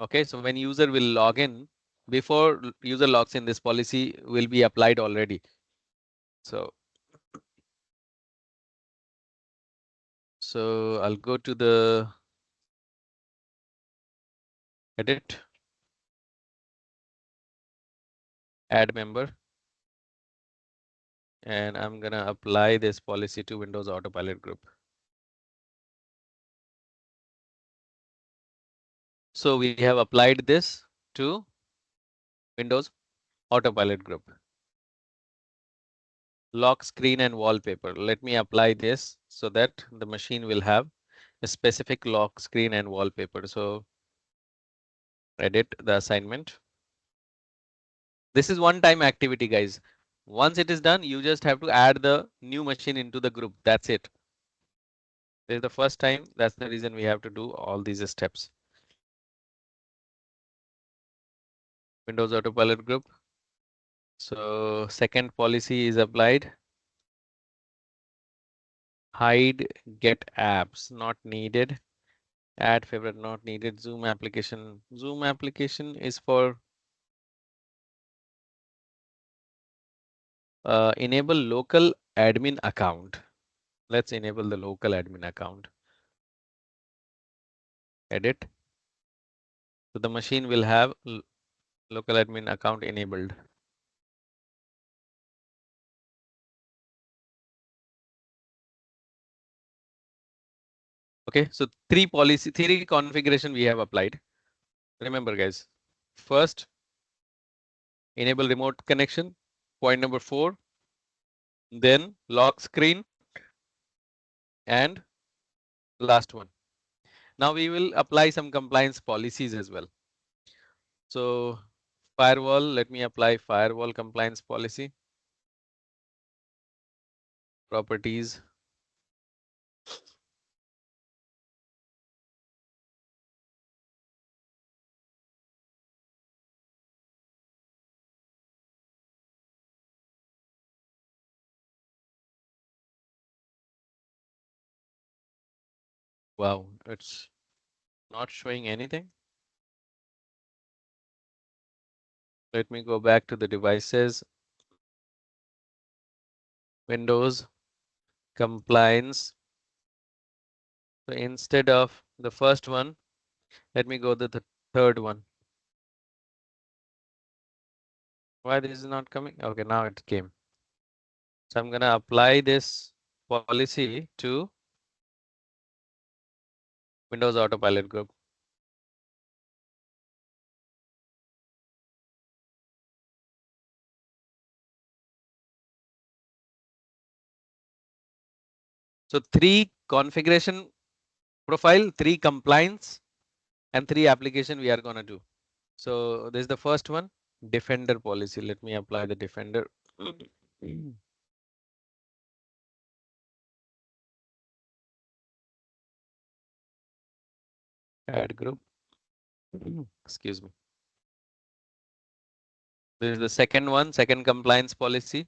Okay. So when user will log in, before user logs in, this policy will be applied already. So I'll go to the edit, add member, and I'm gonna apply this policy to Windows Autopilot group. So we have applied this to Windows Autopilot group. Lock screen and wallpaper. Let me apply this so that the machine will have a specific lock screen and wallpaper. So edit the assignment. This is one-time activity, guys. Once it is done, you just have to add the new machine into the group. That's it. This is the first time. That's the reason we have to do all these steps. Windows Autopilot group. So second policy is applied. Hide get apps not needed. Add favorite not needed. Zoom application. Zoom application is for enable local admin account. Let's enable the local admin account. Edit. So the machine will have local admin account enabled. Okay, so three configuration we have applied. Remember, guys, first enable remote connection. Point number 4. Then lock screen, and last one. Now we will apply some compliance policies as well. So firewall, let me apply firewall compliance policy. Properties. Wow, it's not showing anything. Let me go back to the devices. Windows compliance. So instead of the first one, let me go to the third one. Why this is not coming? Okay, now it came. So I'm gonna apply this policy to Windows Autopilot group. So 3 configuration profile, 3 compliance, and 3 application we are going to do. So this is the first one, defender policy. Let me apply the defender. Add group. Excuse me. This is the second one, second compliance policy.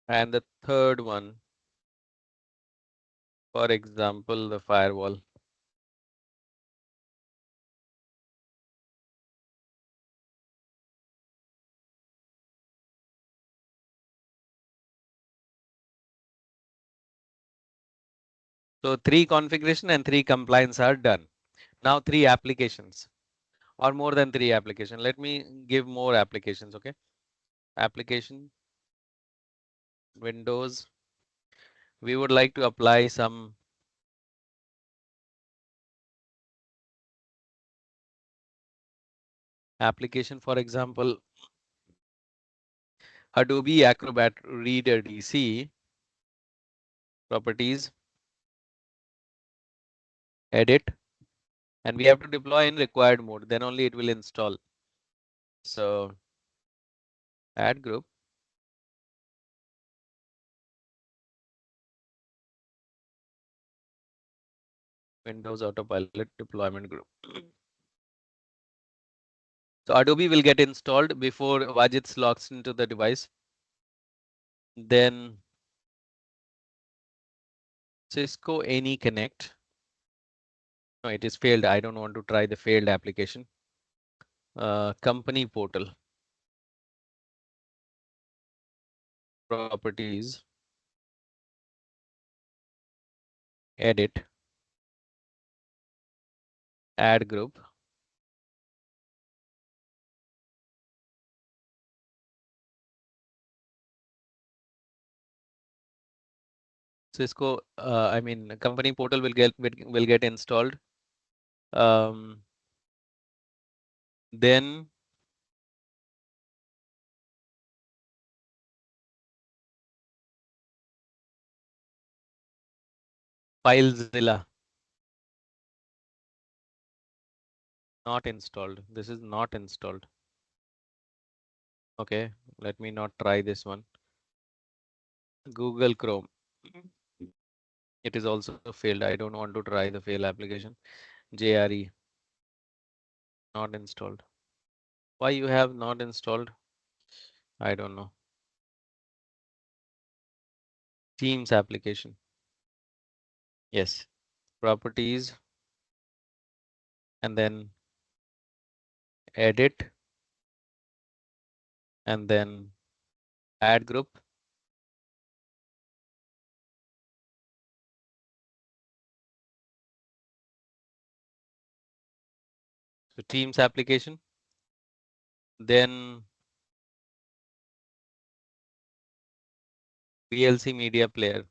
And the third one, for example, the firewall. So 3 configuration and 3 compliance are done. Now 3 applications or more than 3 application. Let me give more applications. Okay. Application, Windows. We would like to apply some application, for example, Adobe Acrobat Reader DC, properties, edit, and we have to deploy in required mode, then only it will install. So add group, Windows Autopilot deployment group. So Adobe will get installed before Vajit logs into the device. Then Cisco Any Connect. No, it is failed. I don't want to try the failed application. Company portal. Properties. Edit. Add group. Cisco, I mean, company portal will get installed. Then FileZilla not installed. This is not installed. Okay, let me not try this one. Google Chrome. It is also failed. I don't want to try the fail application. JRE not installed. Why you have not installed? I don't know. Teams application. Yes. Properties. And then edit. And then add group. So Teams application. Then VLC media player.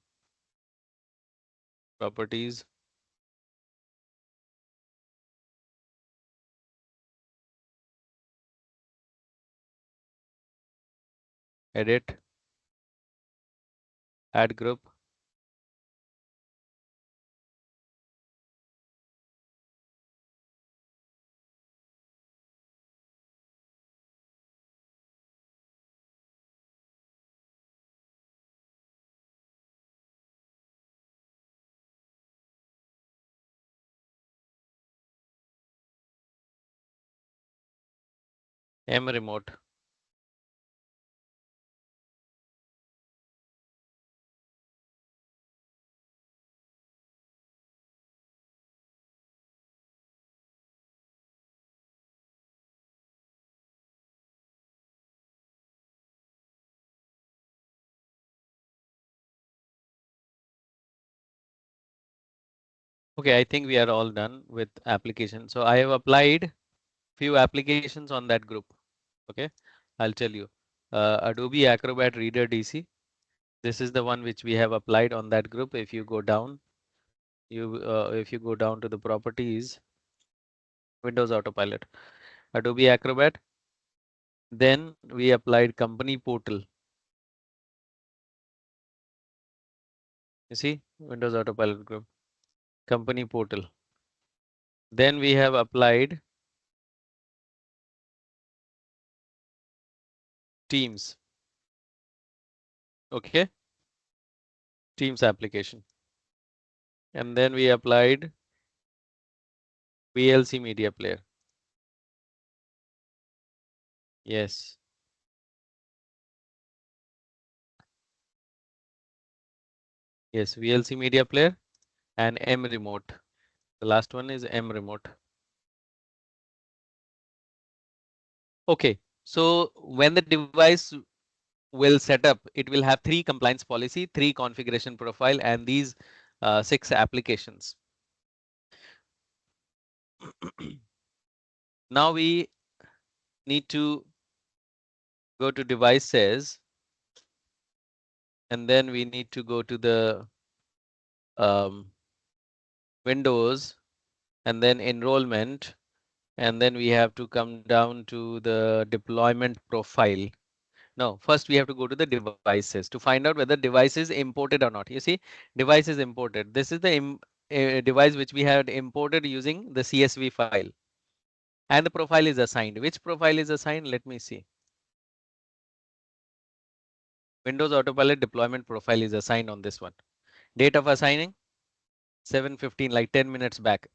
Properties. Edit. Add group. M remote. Okay, I think we are all done with application. So I have applied few applications on that group. Okay, I'll tell you. Adobe Acrobat Reader DC. This is the one which we have applied on that group. If you go down, if you go down to the properties, Windows Autopilot, Adobe Acrobat. Then we applied company portal. You see, Windows Autopilot group, company portal. Then we have applied Teams. Okay, Teams application. And then we applied VLC media player. Yes. Yes, VLC media player and M remote. The last one is M remote. Okay, so when the device will set up, it will have 3 compliance policy, 3 configuration profile, and these 6 applications. Now we need to go to devices, and then we need to go to the Windows, and then enrollment, and then we have to come down to the deployment profile. No, first we have to go to the devices to find out whether device is imported or not. You see, device is imported. This is the device which we had imported using the CSV file. And the profile is assigned. Which profile is assigned? Let me see. Windows Autopilot deployment profile is assigned on this one. Date of assigning 7:15, like 10 minutes back.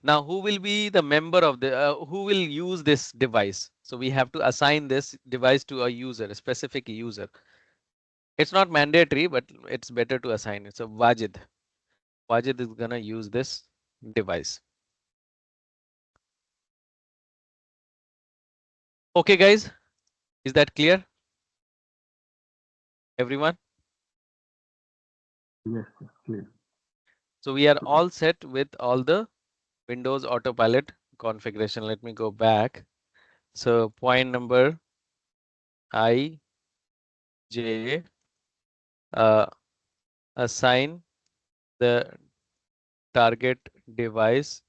Now, who will be the member of the who will use this device? So we have to assign this device to a user, a specific user. It's not mandatory, but it's better to assign it. So Wajid. Wajid is gonna use this device. Okay, guys, is that clear? Everyone? Yes, clear. So we are all set with all the Windows Autopilot configuration. Let me go back. So point number I, J, assign the target device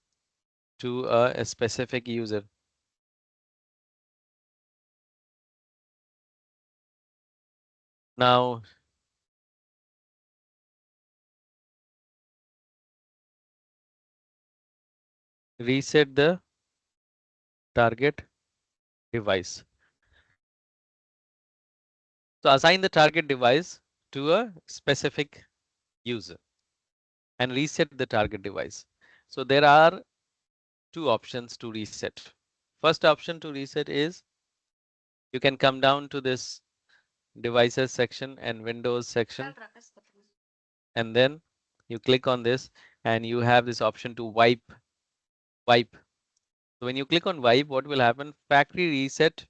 to a specific user. Now, reset the target device. So assign the target device to a specific user and reset the target device. So there are 2 options to reset. First option to reset is you can come down to this devices section and Windows section, and then you click on this and you have this option to wipe. So when you click on wipe, what will happen? Factory reset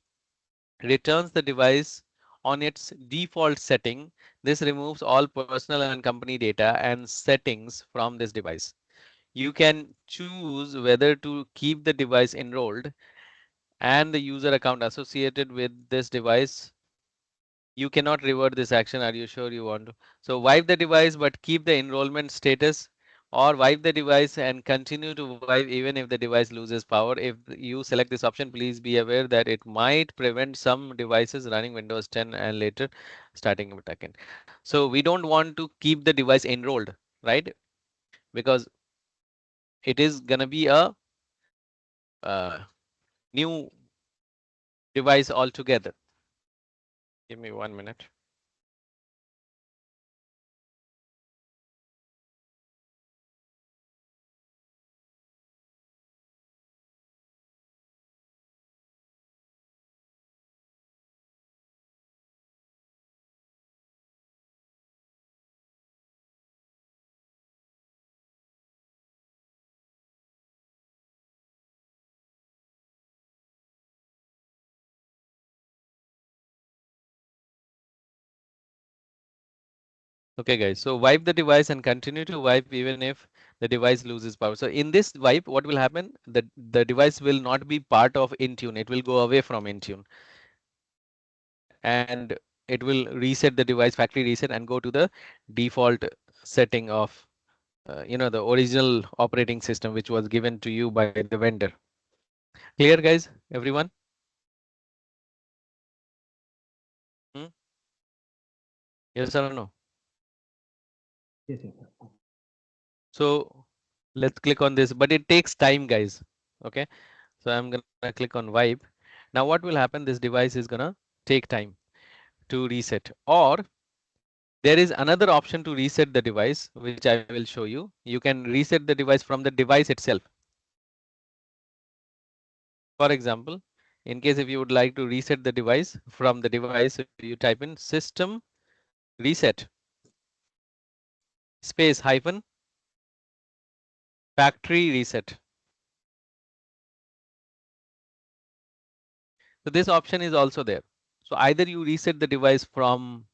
returns the device on its default setting. This removes all personal and company data and settings from this device. You can choose whether to keep the device enrolled and the user account associated with this device. You cannot revert this action. Are you sure you want to? So wipe the device but keep the enrollment status, or wipe the device and continue to wipe even if the device loses power. If you select this option, please be aware that it might prevent some devices running Windows 10 and later starting with again. So we don't want to keep the device enrolled, right? Because it is gonna be a new device altogether. Give me 1 minute. Okay, guys. So wipe the device and continue to wipe even if the device loses power. So in this wipe, what will happen? The device will not be part of Intune. It will go away from Intune, and it will reset the device, factory reset, and go to the default setting of the original operating system which was given to you by the vendor. Clear, guys? Everyone? Hmm? Yes or no? Yes, yes. So let's click on this, but it takes time, guys. Okay, so I'm gonna click on wipe. Now what will happen? This device is gonna take time to reset, or there is another option to reset the device, which I will show you. You can reset the device from the device itself. For example, in case if you would like to reset the device from the device, so you type in system reset space hyphen factory reset. So this option is also there. So either you reset the device from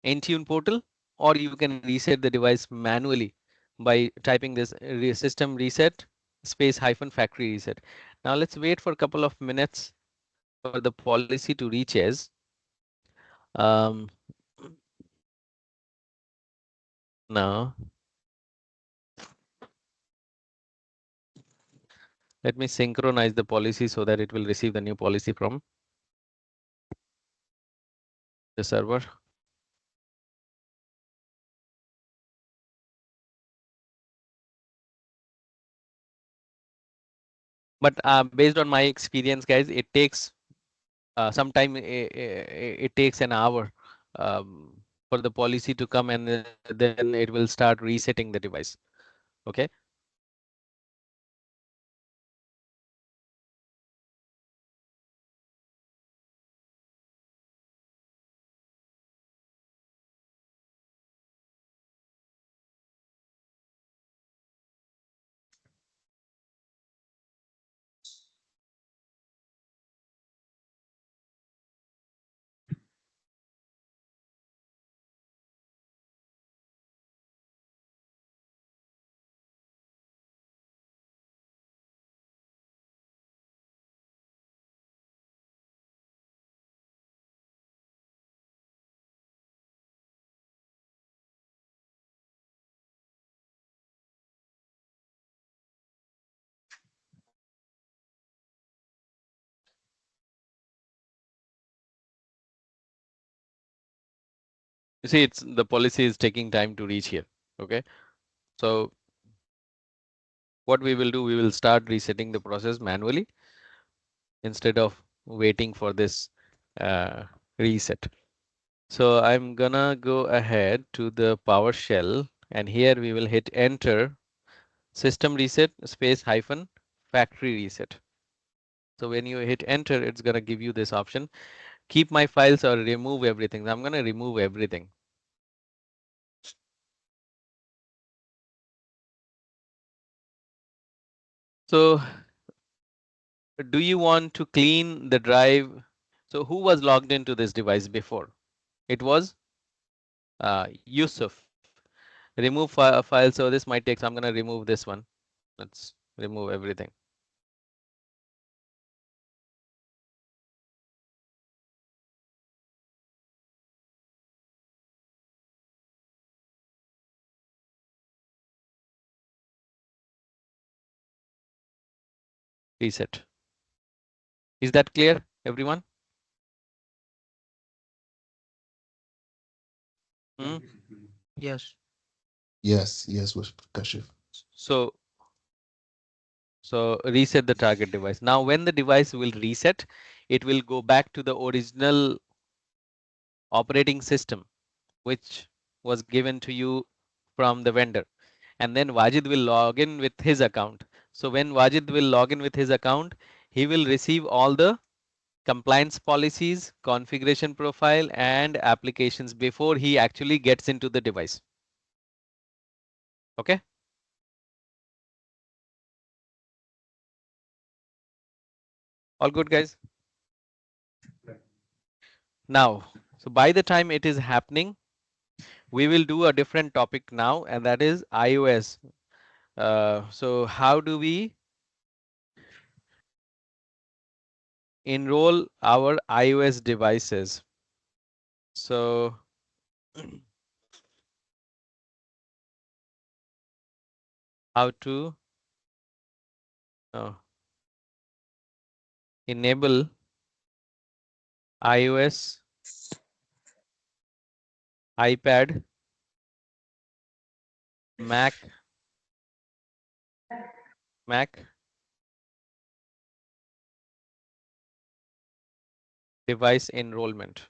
Intune portal, or you can reset the device manually by typing this system reset space hyphen factory reset. Now let's wait for a couple of minutes for the policy to reach as. Um, now let me synchronize the policy so that it will receive the new policy from the server. But based on my experience, guys, it takes sometime it takes an hour for the policy to come, and then it will start resetting the device. Okay. You see, it's the policy is taking time to reach here. Okay. So what we will do, we will start resetting the process manually instead of waiting for this reset. So I'm gonna go ahead to the PowerShell, and here we will hit enter system reset space hyphen factory reset. So when you hit enter, it's gonna give you this option: keep my files or remove everything. I'm gonna remove everything. So do you want to clean the drive? So who was logged into this device before? It was Yusuf. Remove file. So this might take. So I'm gonna remove this one. Let's remove everything. Reset. Is that clear, everyone? Hmm? Yes. Yes, with Kashif. So reset the target device. Now when the device will reset, it will go back to the original operating system, which was given to you from the vendor. And then Wajid will log in with his account. So when Wajid will log in with his account, he will receive all the compliance policies, configuration profile, and applications before he actually gets into the device. Okay. All good, guys? Now, so by the time it is happening, we will do a different topic now, and that is iOS. So how do we enroll our iOS devices? So how to enable iOS, iPad, Mac device enrollment.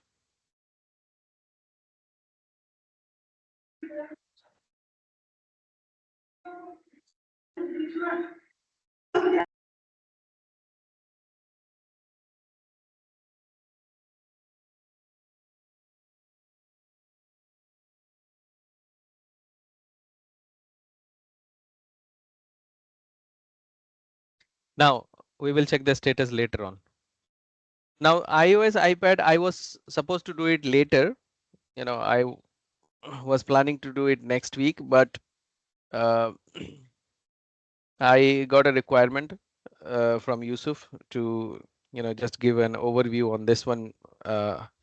Now we will check the status later on. Now iOS, iPad, I was supposed to do it later. You know, I was planning to do it next week, but uh, I got a requirement from Yusuf to, you know, just give an overview on this one.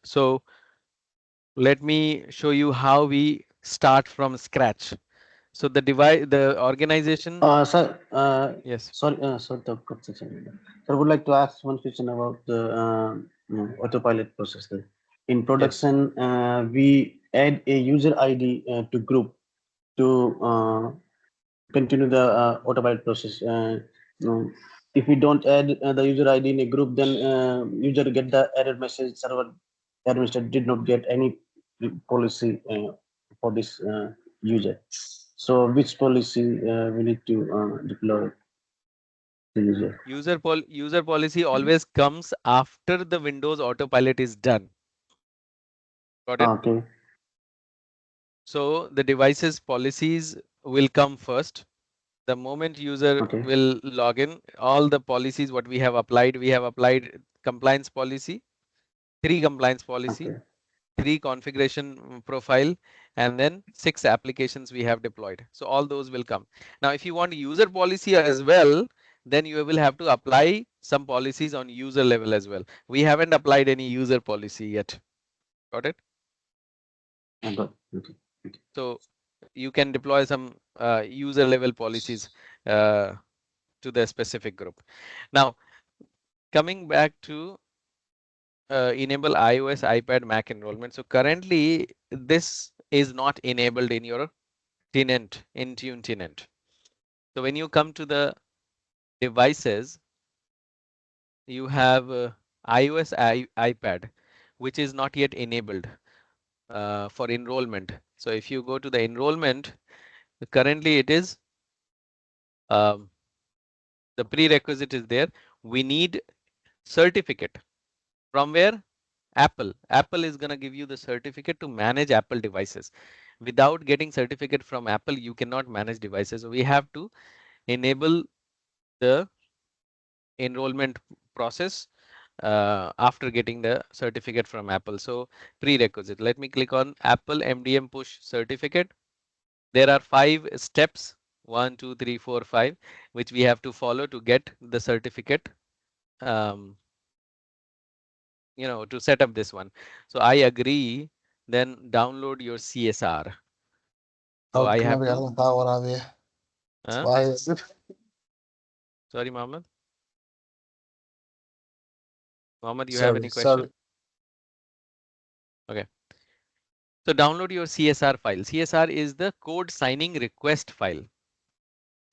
So let me show you how we start from scratch. So the device, the organization. Sir, Yes. sorry, sir, sir, I would like to ask one question about the autopilot process. In Yes. production, we add a user ID to group to continue the autopilot process. If we don't add the user ID in a group, then user get the error message. Server administrator did not get any policy for this user. So which policy we need to deploy the user? User policy always comes after the Windows autopilot is done. Got it? Okay. So the devices policies will come first. The moment user Okay. will log in, all the policies what we have applied compliance policy, 3 compliance policy, Okay. 3 configuration profile, and then 6 applications we have deployed. So all those will come. Now, if you want user policy as well, then you will have to apply some policies on user level as well. We haven't applied any user policy yet. Got it? I got it. Okay. So you can deploy some user level policies to the specific group. Now, coming back to enable iOS, iPad, Mac enrollment. So currently this is not enabled in your tenant, Intune tenant. So when you come to the devices, you have iOS, iPad, which is not yet enabled for enrollment. So if you go to the enrollment, currently it is the prerequisite is there. We need certificate from where? Apple. Apple is going to give you the certificate to manage Apple devices. Without getting certificate from Apple, you cannot manage devices. So we have to enable the enrollment process after getting the certificate from Apple. So prerequisite. Let me click on Apple MDM push certificate. There are 5 steps, 1, 2, 3, 4, 5, which we have to follow to get the certificate. You know, to set up this one. So I agree, then download your CSR. So I have to. Sorry, Mohammed. Mohammed, you have any question? Okay. So download your CSR file. CSR is the code signing request file.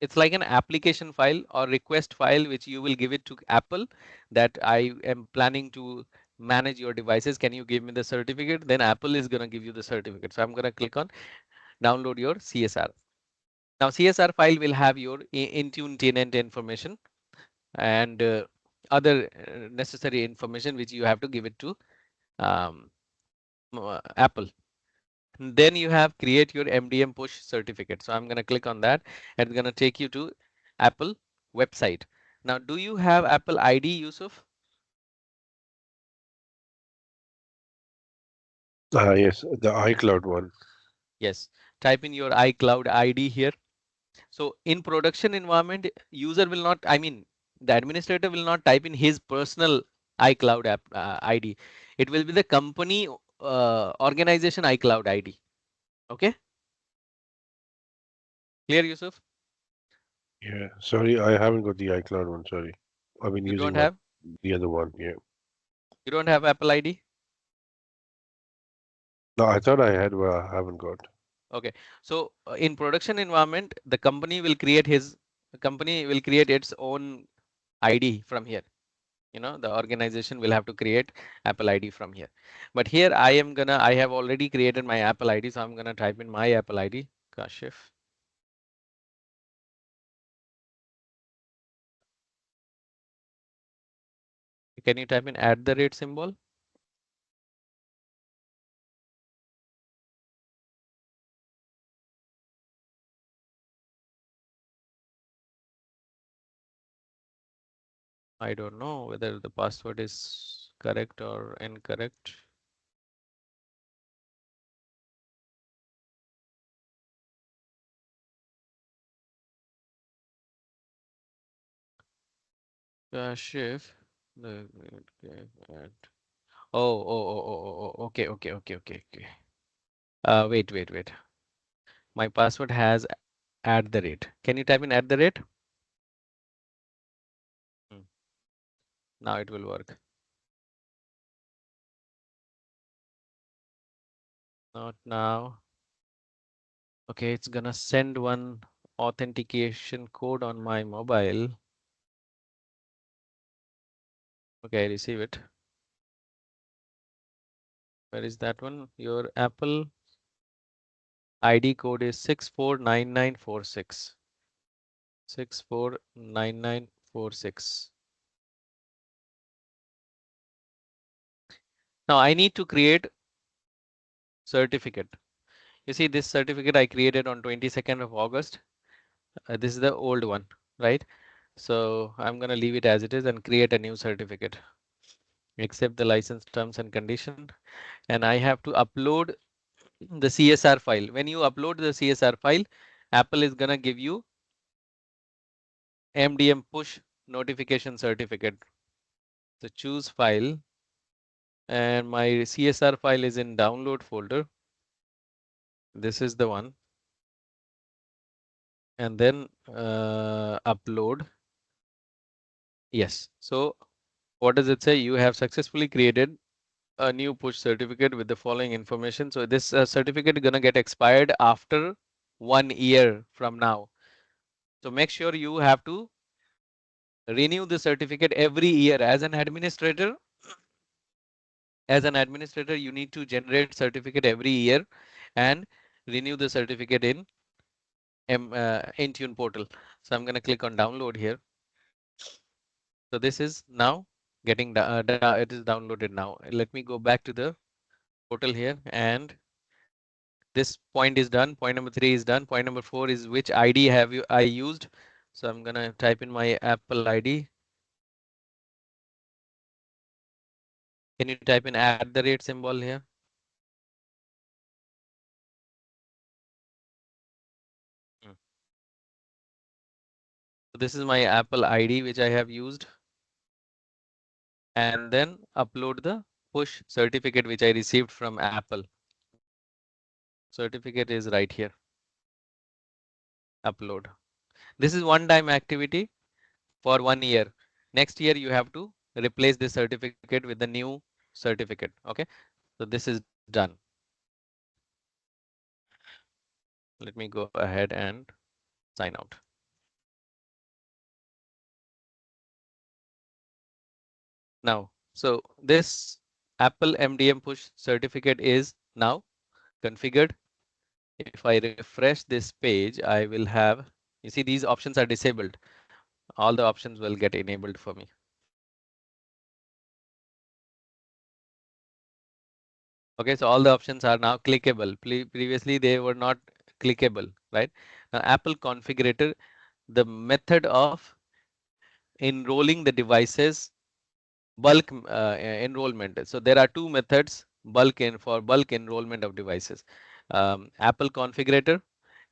It's like an application file or request file which you will give it to Apple that I am planning to manage your devices. Can you give me the certificate? Then Apple is going to give you the certificate. So I'm going to click on download your CSR. Now CSR file will have your Intune tenant information and other necessary information which you have to give it to Apple. Then you have create your MDM push certificate. So I'm going to click on that and it's going to take you to Apple website. Now, do you have Apple ID, Yusuf? Yes, the iCloud one. Yes. Type in your iCloud ID here. So in production environment, user will not, I mean, the administrator will not type in his personal iCloud app ID. It will be the company organization iCloud ID. Okay. Clear, Yusuf? Yeah, sorry, I haven't got the iCloud one. Sorry, I've been You don't using have? the other one. Yeah. You don't have Apple ID? No, I thought I had, but I haven't got. Okay, so in production environment, the company will create its own ID from here. The organization will have to create Apple ID from here. But here I have already created my Apple ID, so I'm gonna type in my Apple ID, Kashif. Can you type in @ symbol? I don't know whether the password is correct or incorrect. Kashif. Okay, okay. Wait. My password has @. Can you type in @? Hmm, Now it will work. Not now. Okay, it's gonna send one authentication code on my mobile. Okay, I receive it. Where is that one? Your Apple ID code is 649946. 649946. Now I need to create certificate. You see, this certificate I created on 22nd of August. This is the old one, right? So I'm gonna leave it as it is and create a new certificate. Accept the license terms and condition. And I have to upload the CSR file. When you upload the CSR file, Apple is gonna give you MDM push notification certificate. So choose file, and my CSR file is in download folder. This is the one. And then upload. Yes. So what does it say? You have successfully created a new push certificate with the following information. So this certificate is gonna get expired after 1 year from now. So make sure you have to renew the certificate every year. As an administrator, you need to generate certificate every year and renew the certificate in Intune portal. So I'm going to click on download here. So this is now getting it is downloaded now. Let me go back to the portal here, and this point is done. Point number 3 is done. Point number 4 is which ID I used. So I'm going to type in my Apple ID. Can you type in @ symbol here? So this is my Apple ID which I have used, and then upload the push certificate which I received from Apple. Certificate is right here. Upload. This is one time activity for 1 year. Next year you have to replace this certificate with the new certificate. Okay, so this is done. Let me go ahead and sign out. Now, so this Apple MDM push certificate is now configured. If I refresh this page, I will have, you see, these options are disabled. All the options will get enabled for me. Okay, so all the options are now clickable. Previously, they were not clickable, right? Now, Apple configurator, the method of enrolling the devices, bulk enrollment. So there are two methods for bulk enrollment of devices. Apple configurator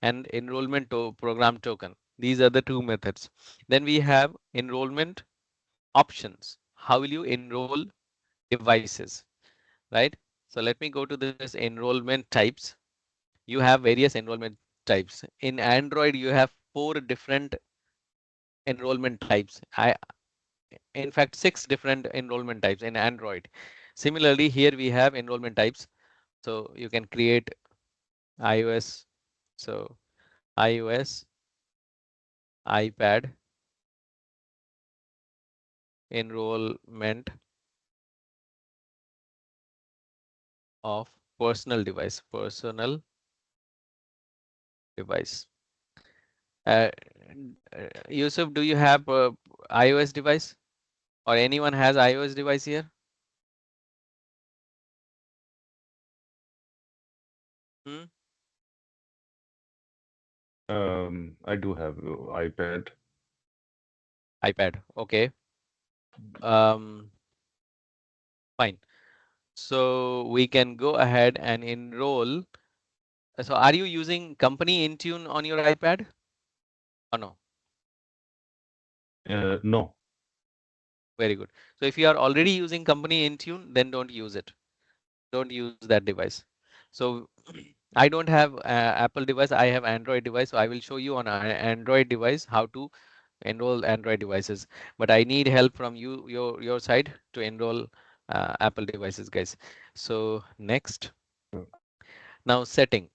and enrollment program token. These are the two methods. Then we have enrollment options. How will you enroll devices, right? So let me go to this enrollment types. You have various enrollment types. In Android, you have 4 different enrollment types. In fact, 6 different enrollment types in Android. Similarly, here we have enrollment types. So you can create iOS So iOS, iPad, enrollment of personal device. Uh, Yusuf, do you have a iOS device, or anyone has iOS device here? Hmm? I do have iPad. iPad. Okay. Um, Fine. So we can go ahead and enroll. So are you using company Intune on your iPad or no? No. Very good. So if you are already using company Intune, then don't use it. Don't use that device. So I don't have Apple device. I have Android device. So I will show you on an Android device how to enroll Android devices. But I need help from you, your side to enroll Apple devices, guys. So next, now setting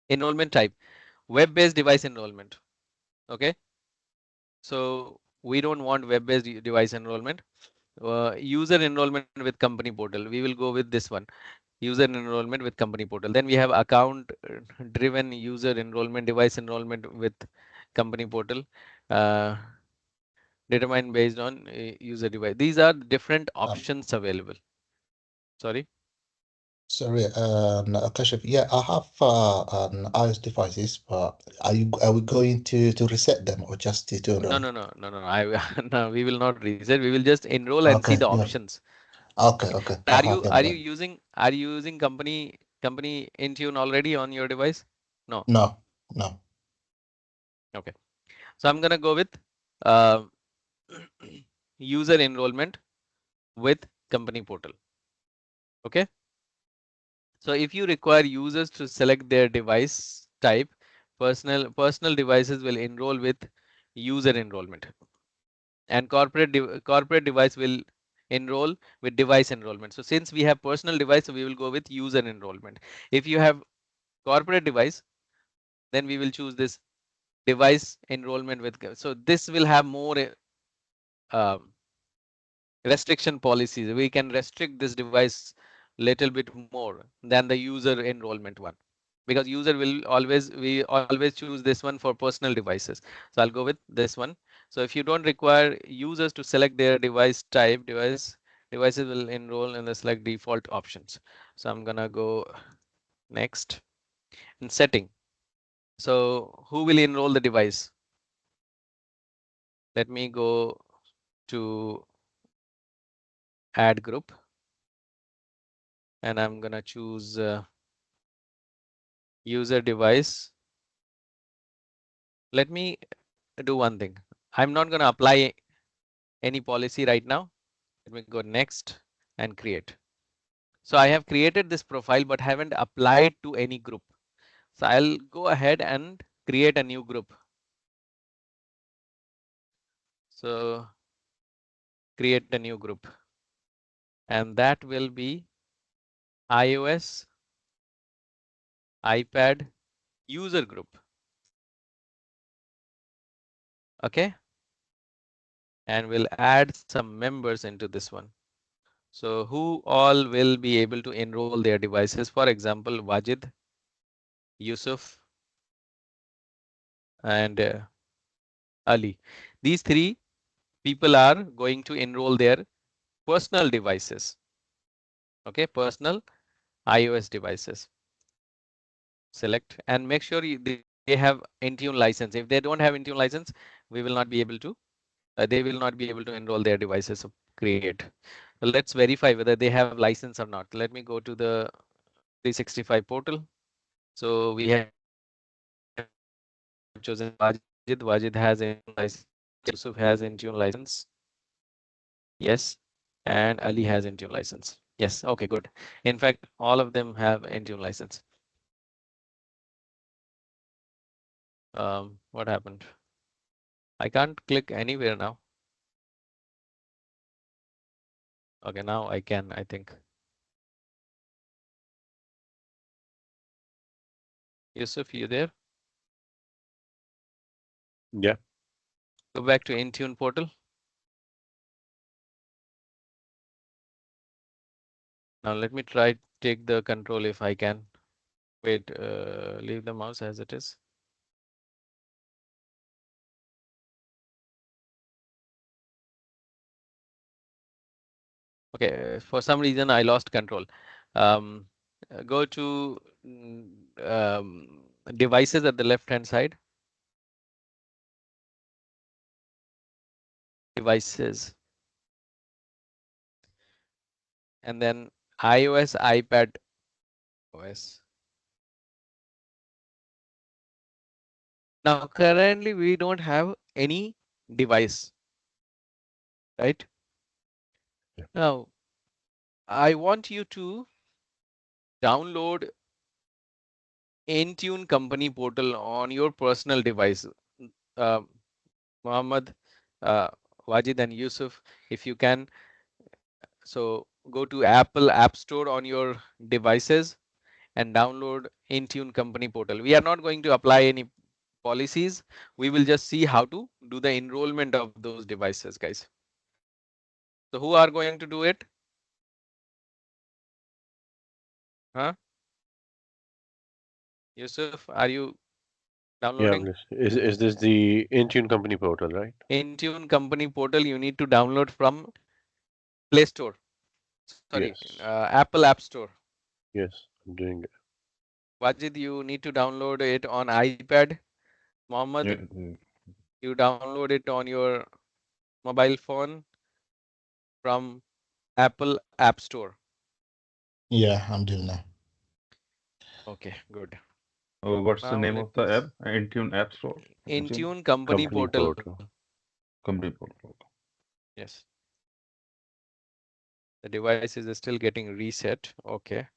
enrollment type, web-based device enrollment. Okay. So we don't want web-based device enrollment. User enrollment with company portal. We will go with this one. User enrollment with company portal. Then we have account driven user enrollment, device enrollment with company portal. Determined based on user device. These are different options available. Sorry. Sorry, Kashif. Yeah, I have an iOS devices, but are we going to reset them or just to No, enroll? no, no, no, no, no. No, we will not reset. We will just enroll and see Okay, the yeah. options. Okay, okay. I Are have you them are you then. using company Intune already on your device? No. No, no. Okay. So I'm gonna go with uh, user enrollment with company portal. Okay. So if you require users to select their device type, personal devices will enroll with user enrollment, and corporate device will enroll with device enrollment. So since we have personal device, so we will go with user enrollment. If you have corporate device, then we will choose this device enrollment with. So this will have more um, restriction policies. We can restrict this device little bit more than the user enrollment one, because user will we always choose this one for personal devices. So I'll go with this one. So if you don't require users to select their device type, devices will enroll in the select default options. So I'm gonna go next in setting. So who will enroll the device? Let me go to add group, and I'm gonna choose user device. Let me do one thing. I'm not gonna apply any policy right now. Let me go next and create. So I have created this profile but haven't applied to any group. So I'll go ahead and create a new group. So create a new group, and that will be iOS, iPad user group. Okay. And we'll add some members into this one. So who all will be able to enroll their devices? For example, Wajid, Yusuf, and Ali. These three people are going to enroll their personal devices. Okay, personal iOS devices. Select and make sure they have Intune license. If they don't have Intune license, we will not be able to. They will not be able to enroll their devices. So create. So let's verify whether they have license or not. Let me go to the 365 portal. So we have chosen Wajid. Wajid has Intune license. Yusuf has Intune license. Yes. And Ali has Intune license. Yes. Okay, good. In fact, all of them have Intune license. What happened? I can't click anywhere now. Okay, now I can, I think. Yusuf, you there? Yeah. Go back to Intune portal. Now let me try take the control if I can. Wait, leave the mouse as it is. Okay, for some reason I lost control. Go to devices at the left hand side. Devices. And then iOS, iPad OS. Now currently we don't have any device, right? Yeah. Now I want you to download Intune company portal on your personal device. Uh, Mohammed, uh, Wajid and Yusuf, if you can. So go to Apple App Store on your devices and download Intune company portal. We are not going to apply any policies. We will just see how to do the enrollment of those devices, guys. So who are going to do it? Huh? Yusuf, are you Yeah. downloading? Is this the Intune company portal, right? Intune company portal you need to download from Play Store. Sorry, Yes. Apple App Store. Yes. I'm doing it. Wajid, you need to download it on iPad. Mohammed, Yeah. you download it on your mobile phone from Apple App Store. Yeah, I'm doing that. Okay, good. What's the Now name let of me the app? Intune App Store. Intune company Company portal. portal. Company portal. Yes. The device is still getting reset. Okay.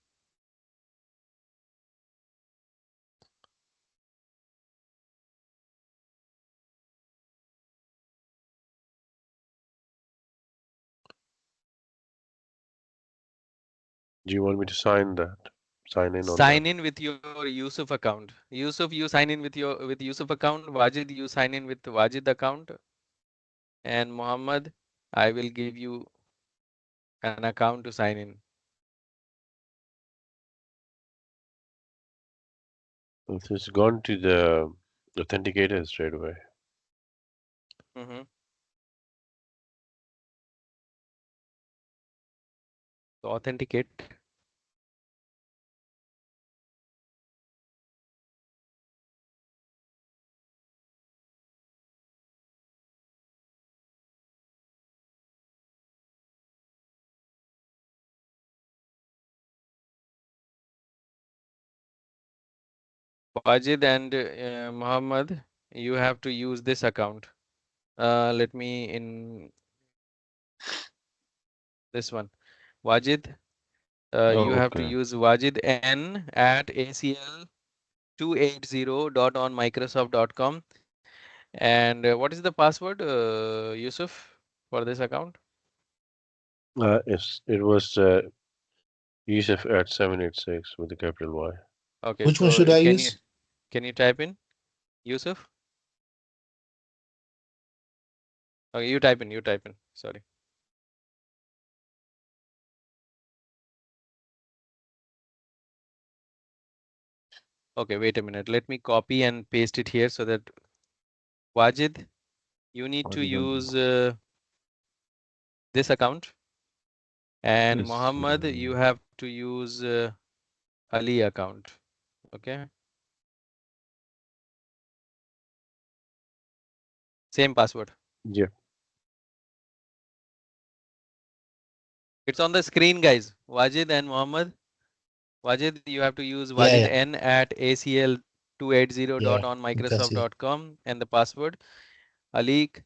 Do you want me to sign that? Sign in on that? Sign in with your Yusuf account. Yusuf, you sign in with your Yusuf account. Wajid, you sign in with Wajid account. And Muhammad, I will give you an account to sign in. It's gone to the authenticator straight away. Mm-hmm. So authenticate. Wajid and Muhammad, you have to use this account. Let me in this one. Wajid, you Oh, have to okay. use Wajid N at acl280.onmicrosoft.com. And what is the password, Yusuf, for this account? It was Yusuf at 786 with a capital Y. Okay, Which one so should I can use? you type in Yusuf? Okay, you type in. Sorry. Okay, wait a minute. Let me copy and paste it here so that Wajid, you need to use this account, and Yes. Muhammad, you have to use Ali account. Okay, same password. Yeah. It's on the screen, guys. Wajid and Muhammad. Wajid, you have to use Yeah, Wajid yeah, N at yeah. You can see. acl280.onmicrosoft.com and the password. Alik,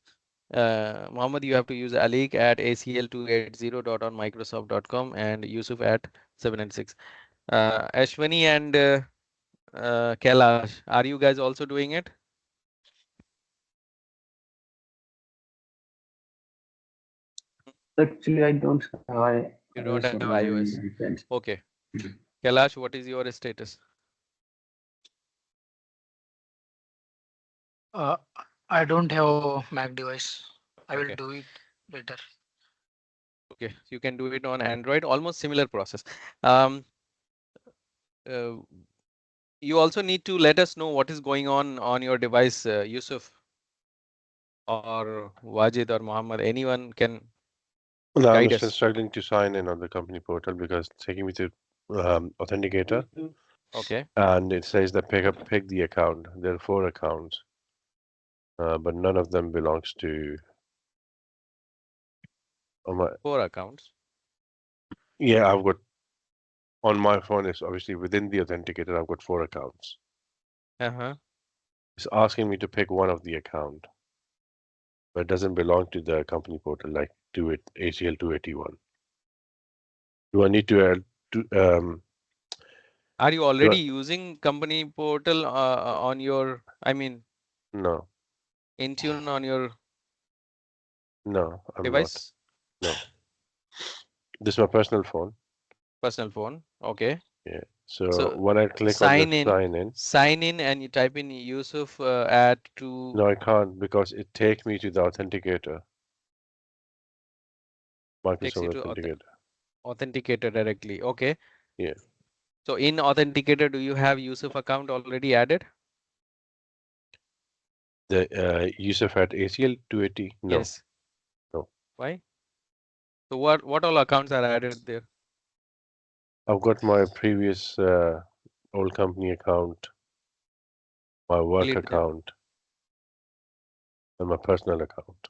Muhammad, you have to use Alik at acl280.onmicrosoft.com and Yusuf at 796. Ashwani and Kailash, are you guys also doing it? Actually, I don't have You don't iOS have on my iOS. iPad. Okay. Kailash, what is your status? Uh, I don't have a Mac device. I will Okay. do it later. Okay, you can do it on Android, almost similar process. Um, uh, you also need to let us know what is going on your device, Yusuf or Wajid or Muhammad. Anyone can No, I'm guide still us. struggling to sign in on the company portal because it's taking me to Authenticator, Okay, and it says that pick the account. There are 4 accounts, but none of them belongs to. On my, 4 accounts. yeah, I've got on my phone. Is obviously within the Authenticator. I've got 4 accounts. Uh-huh. It's asking me to pick one of the account, but it doesn't belong to the company portal like do it ACL 281. Do I need to add to Are you do already I, using company portal on your, I mean, no, Intune on your no, I'm not. device, No. This is my personal phone. personal phone? Okay. Yeah. So So when I click on the sign in, sign in, sign in, and you type in Yusuf add to no, I can't because it takes me to the Authenticator, takes you Microsoft to Authenticator. authenticator directly. Okay. Yeah. So in authenticator, do you have Yusuf account already added? The Yusuf at ACL 280? No, Yes. no. Why? So what all accounts are added there? I've got my previous old company account, my work Delete them. account, and my personal account.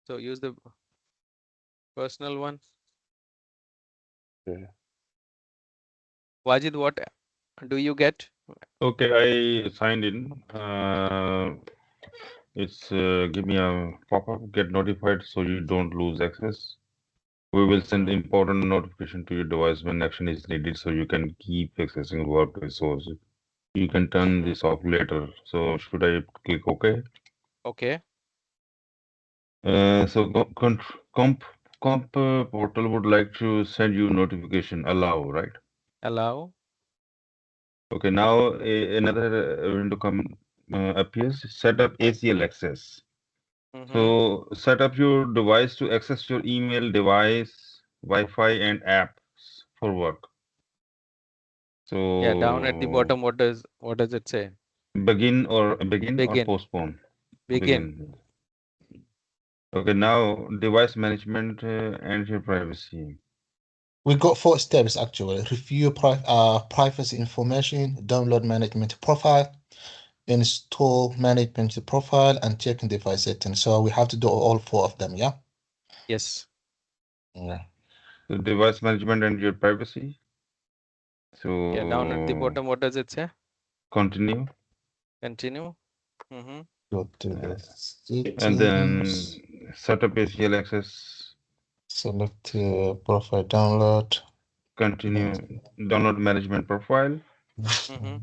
So use the personal one. Yeah. Wajid, what do you get? Okay, I signed in. It's give me a pop-up, get notified so you don't lose access. We will send Mhm. important notification to your device when action is needed so you can keep accessing work resources. You can turn Mhm. this off later. So should I click OK? Okay. So comp portal would like to send you notification, allow, right? Allow. Okay, now another window appears, set up ACL access. Mm-hmm. So set up your device to access your email, device, Wi-Fi, and apps for work. Yeah, down at the So bottom, what does it say? begin or Begin. postpone. Begin. Begin. Okay, now device management and your privacy. We got 4 steps actually. Review privacy information, download management profile, install management profile, and check device settings. So we have to do all 4 of them, yeah? Yes. Yeah. So device management and your privacy. Yeah, down at the So bottom, what does it say? continue. Continue. Mm-hmm. Go to the And then settings, set up ACL access, select profile download. continue, download management profile. Mm-hmm.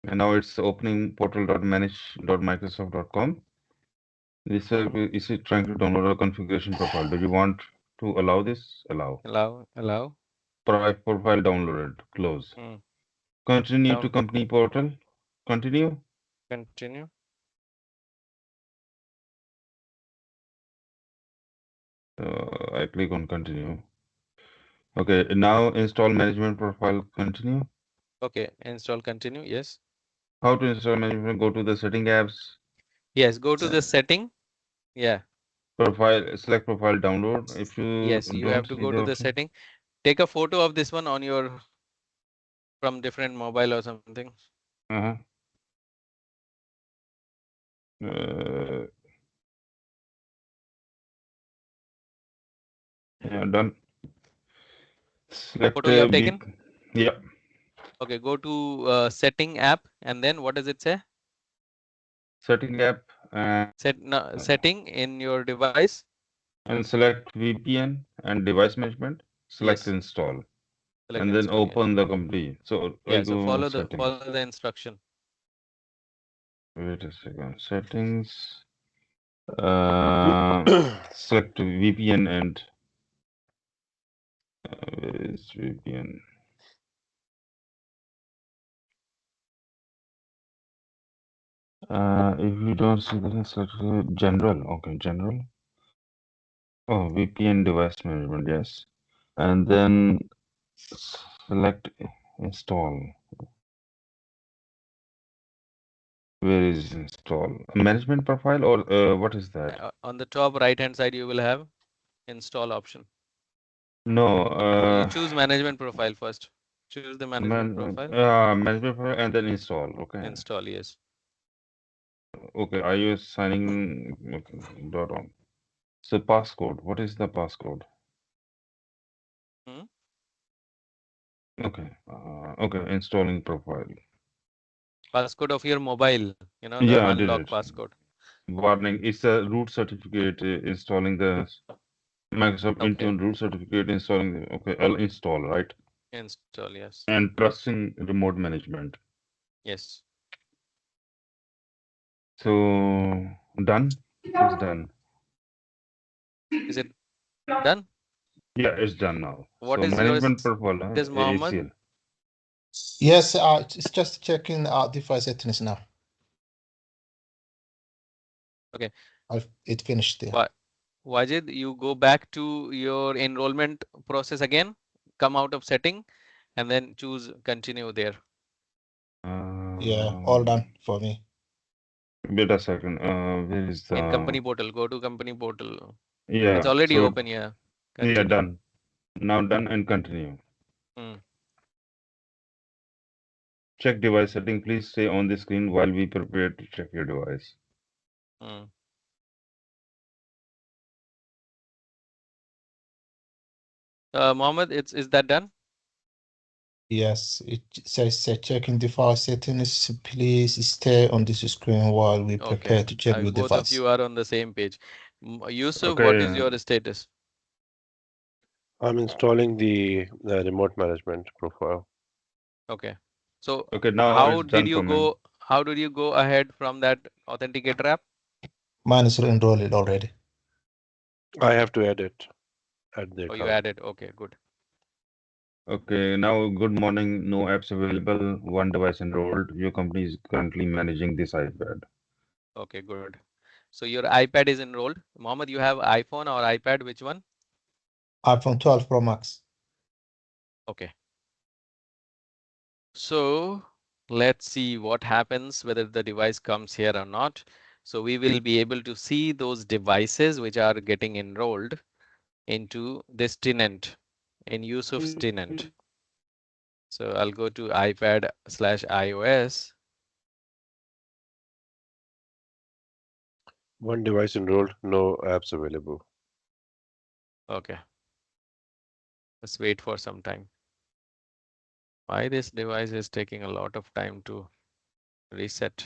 And now it's opening portal.manage.microsoft.com. This is it trying to download a configuration profile. Do you want to allow this? Allow. Allow. Profile downloaded. Close. Mm. Continue to Down. company portal. Continue. Continue. I click on continue. Okay, now install management profile. Continue. Okay. Install. Continue. Yes. How to install management? Go to the setting apps. Yes. Go to the setting. Yeah. Profile. Select profile download. If you Yes. You have don't to see go the to the option. setting. Take a photo of this one on your from different mobile or something. Uh-huh. Uh, yeah, done. Select Photo you have taken. yeah. Okay. Go to setting app and then what does it say? Setting app Setting in your device. and select VPN and device management. Select Yes. install Select and then install. Yeah. open the company. So I Yeah. So go follow settings. the instruction. Wait a second. Settings. Select VPN and where is VPN? If you don't see the select general, okay, general. Oh, VPN device management, yes. And then select install. Where is install? Management profile or what is that? On the top right hand side, you will have install option. No, You choose management profile first. Choose the management profile. management profile and then install. Okay. Install, yes. Okay, are you signing? Okay, dot on. So passcode, what is the passcode? Hmm? Okay, okay, installing profile. Passcode of your mobile, the Yeah, I did unlock it. passcode. Warning, it's a root certificate installing the Microsoft Okay. Intune root certificate installing the, okay, I'll install, right? Install, yes. And trusting remote management. Yes. So done? It's done. Is it done? Yeah, it's done now. What So is your management profile, status, Mohammed? ACL. Yes, it's just checking device settings now. Okay. It finished there. Wajid, you go back to your enrollment process again, come out of setting, and then choose continue there. Yeah, all done for me. Wait a second. Where is the In company portal, go to company portal. yeah? It's already So open here. yeah, Continue. done. Now done and continue. Hmm. Check device setting. Please stay on the screen while we prepare to check your device. Hmm. Mohammed, is that done? Yes, it says checking device settings. Please stay on this screen while we prepare to check your Both of device. you are on the same page. Yusuf, what is Okay. your status? I'm installing the remote management profile. Okay. So Okay. Now it's done for me. how did you go ahead from that authenticator app? Mine is enrolled already. I have to add the Oh, you account. added. Okay, good. Okay. Now, good morning. No apps available. One device enrolled. Your company is currently managing this iPad. Okay, good. So your iPad is enrolled. Mohammed, you have iPhone or iPad? Which one? iPhone 12 Pro Max. Okay. So let's see what happens, whether the device comes here or not. So we will be able to see those devices which are getting enrolled into this tenant in Yusuf's tenant. So I'll go to iPad/iOS. One device enrolled, no apps available. Okay. Let's wait for some time. Why this device is taking a lot of time to reset?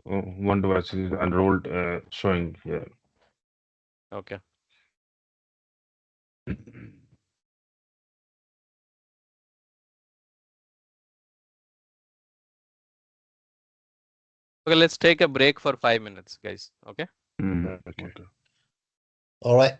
One device is enrolled, showing here. Okay. Okay, let's take a break for 5 minutes, guys. Okay. Okay. Okay. All right.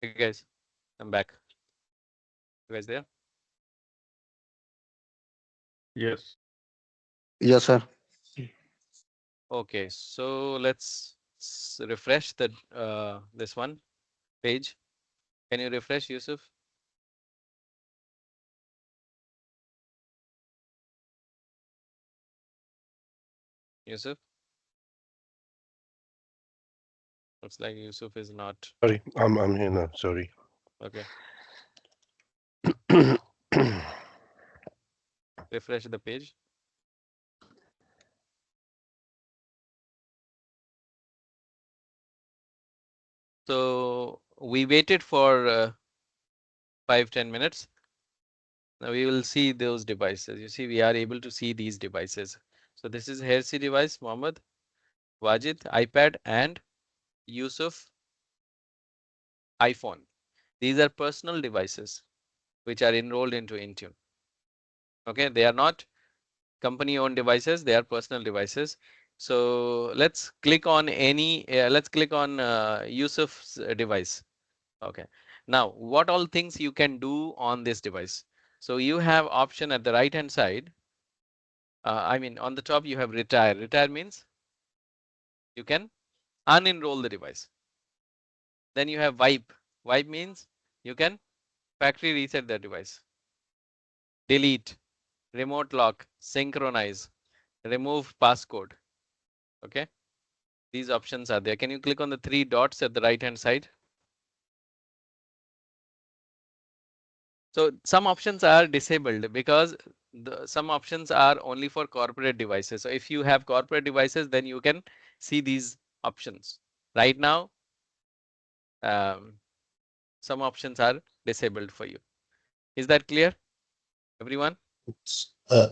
Hey guys, I'm back. You guys there? Yes. Yes, sir. Okay, so let's refresh the this one page. Can you refresh, Yusuf? Yusuf? Looks like Yusuf is not. Sorry, I'm here now. Sorry. Okay. Refresh the page. So we waited for 5-10 minutes. Now we will see those devices. You see, we are able to see these devices. So this is Hersi device, Mohammed, Wajid, iPad, and Yusuf iPhone. These are personal devices which are enrolled into Intune. Okay, they are not company owned devices, they are personal devices. So let's click on let's click on Yusuf's device. Okay, now what all things you can do on this device? So you have option at the right hand side. I mean, on the top you have retire. Retire means you can unenroll the device. Then you have wipe. Wipe means you can factory reset the device. Delete, remote lock, synchronize, remove passcode. Okay, these options are there. Can you click on the 3 dots at the right hand side? So some options are disabled because some options are only for corporate devices. So if you have corporate devices, then you can see these options. Right now, some options are disabled for you. Is that clear, everyone?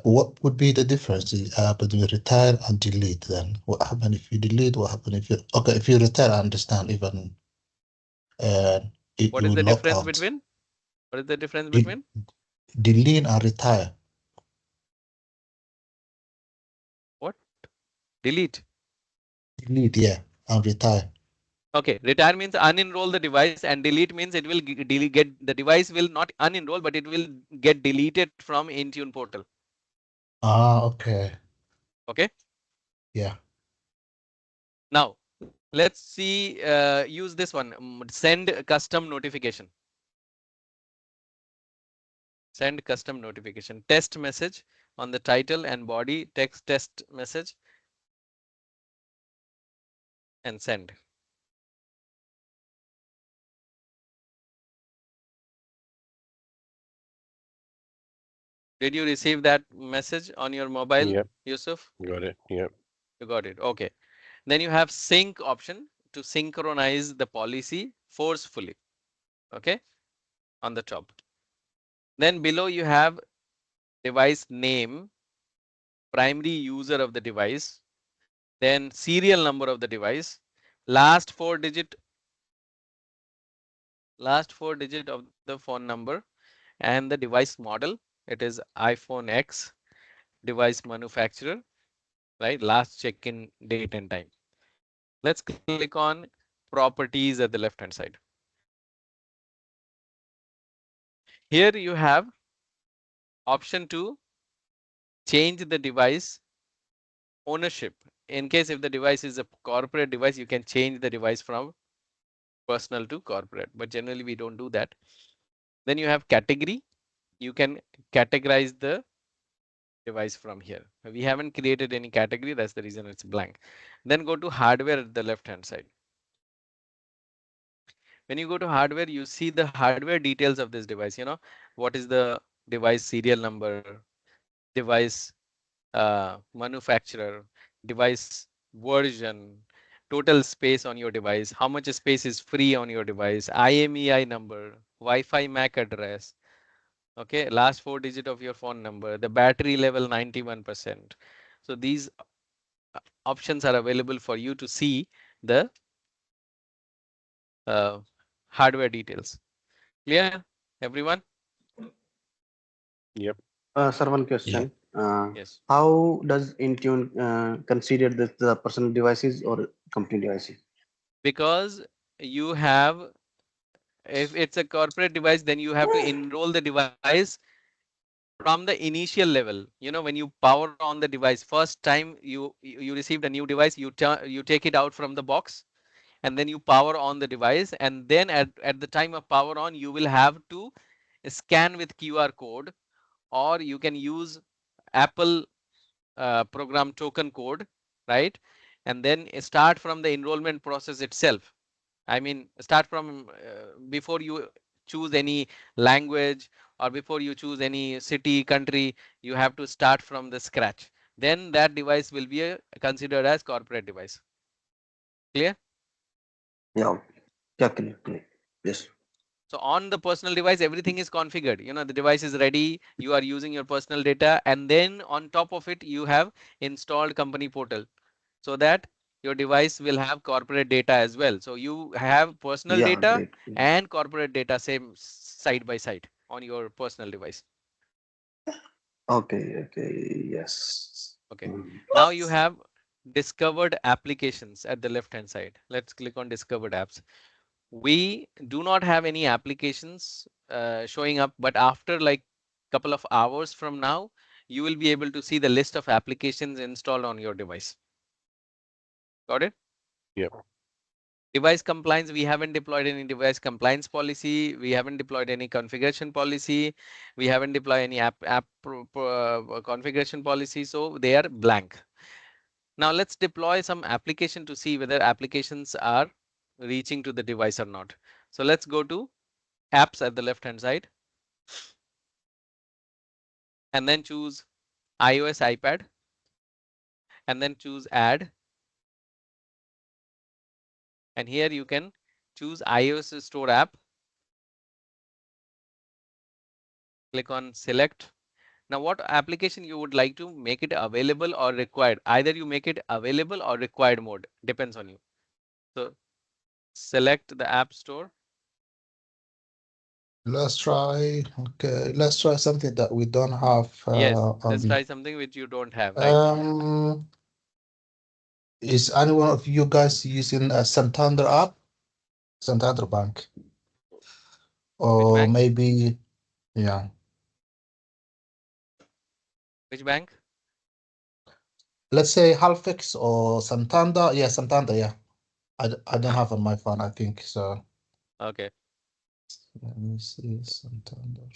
What would be the difference between retire and delete then? What happens if you delete? What happens if you... Okay, if you retire, I understand even What you is will the log difference out. between? What is the difference De between? delete and retire. What? Delete. Delete, yeah, and retire. Okay, retire means unenroll the device, and delete means it will get the device will not unenroll, but it will get deleted from Intune portal. Ah, okay. Okay. Yeah. Now Let's see, use this one, send custom notification. Send custom notification, test message on the title and body, text test message, and send. Did you receive that message on your mobile, Yep, Yusuf? got it. Yep. You got it. Okay. Then you have sync option to synchronize the policy forcefully. Okay. On the top. Then below you have device name, primary user of the device, then serial number of the device, last four digit of the phone number, and the device model. It is iPhone X, device manufacturer, right? Last check-in date and time. Let's click on properties at the left hand side. Here you have option to change the device ownership. In case if the device is a corporate device, you can change the device from personal to corporate, but generally we don't do that. Then you have category. You can categorize the device from here. We haven't created any category. That's the reason it's blank. Then go to hardware at the left hand side. When you go to hardware, you see the hardware details of this device. What is the device serial number, device manufacturer, device version, total space on your device, how much space is free on your device, IMEI number, Wi-Fi MAC address, okay, last four digit of your phone number, the battery level 91%. So these options are available for you to see the uh, hardware details. Clear, everyone? Yep. Sir, one Yeah. question. Yes. How does Intune consider this the personal devices or company devices? Because you have, if it's a corporate device, then you have to enroll the device from the initial level. When you power on the device first time, you received a new device, you take it out from the box, and then you power on the device, and then at the time of power on, you will have to scan with QR code, or you can use Apple program token code, right? And then start from the enrollment process itself. I mean, start from before you choose any language, or before you choose any city, country, you have to start from the scratch. Then that device will be considered as corporate device. Clear? Yeah. Yeah, clear, clear. Yes. So on the personal device, everything is configured. The device is ready. You are using your personal data, and then on top of it, you have installed company portal, so that your device will have corporate data as well. So you have personal Yeah, data great. and corporate data same side by side on your personal device. Okay, okay, yes. Okay. Now you have discovered applications at the left hand side. Let's click on discovered apps. We do not have any applications showing up, but after like couple of hours from now, you will be able to see the list of applications installed on your device. Got it? Yep. Device compliance, we haven't deployed any device compliance policy. We haven't deployed any configuration policy. We haven't deployed any app configuration policy. So they are blank. Now let's deploy some application to see whether applications are reaching to the device or not. So let's go to apps at the left hand side, and then choose iOS iPad, and then choose add. And here you can choose iOS store app. Click on select. Now what application you would like to make it available or required? Either you make it available or required mode, depends on you. So select the app store. Let's try. Okay, let's try something that we don't have. Yes, let's try something which you don't have, right? Is anyone of you guys using a Santander app? Santander Bank, Which or bank? maybe, yeah. Which bank? Let's say Halfix or Santander. Yeah, Santander. Yeah. I don't have on my phone, I think so. Okay. Let me see Santander.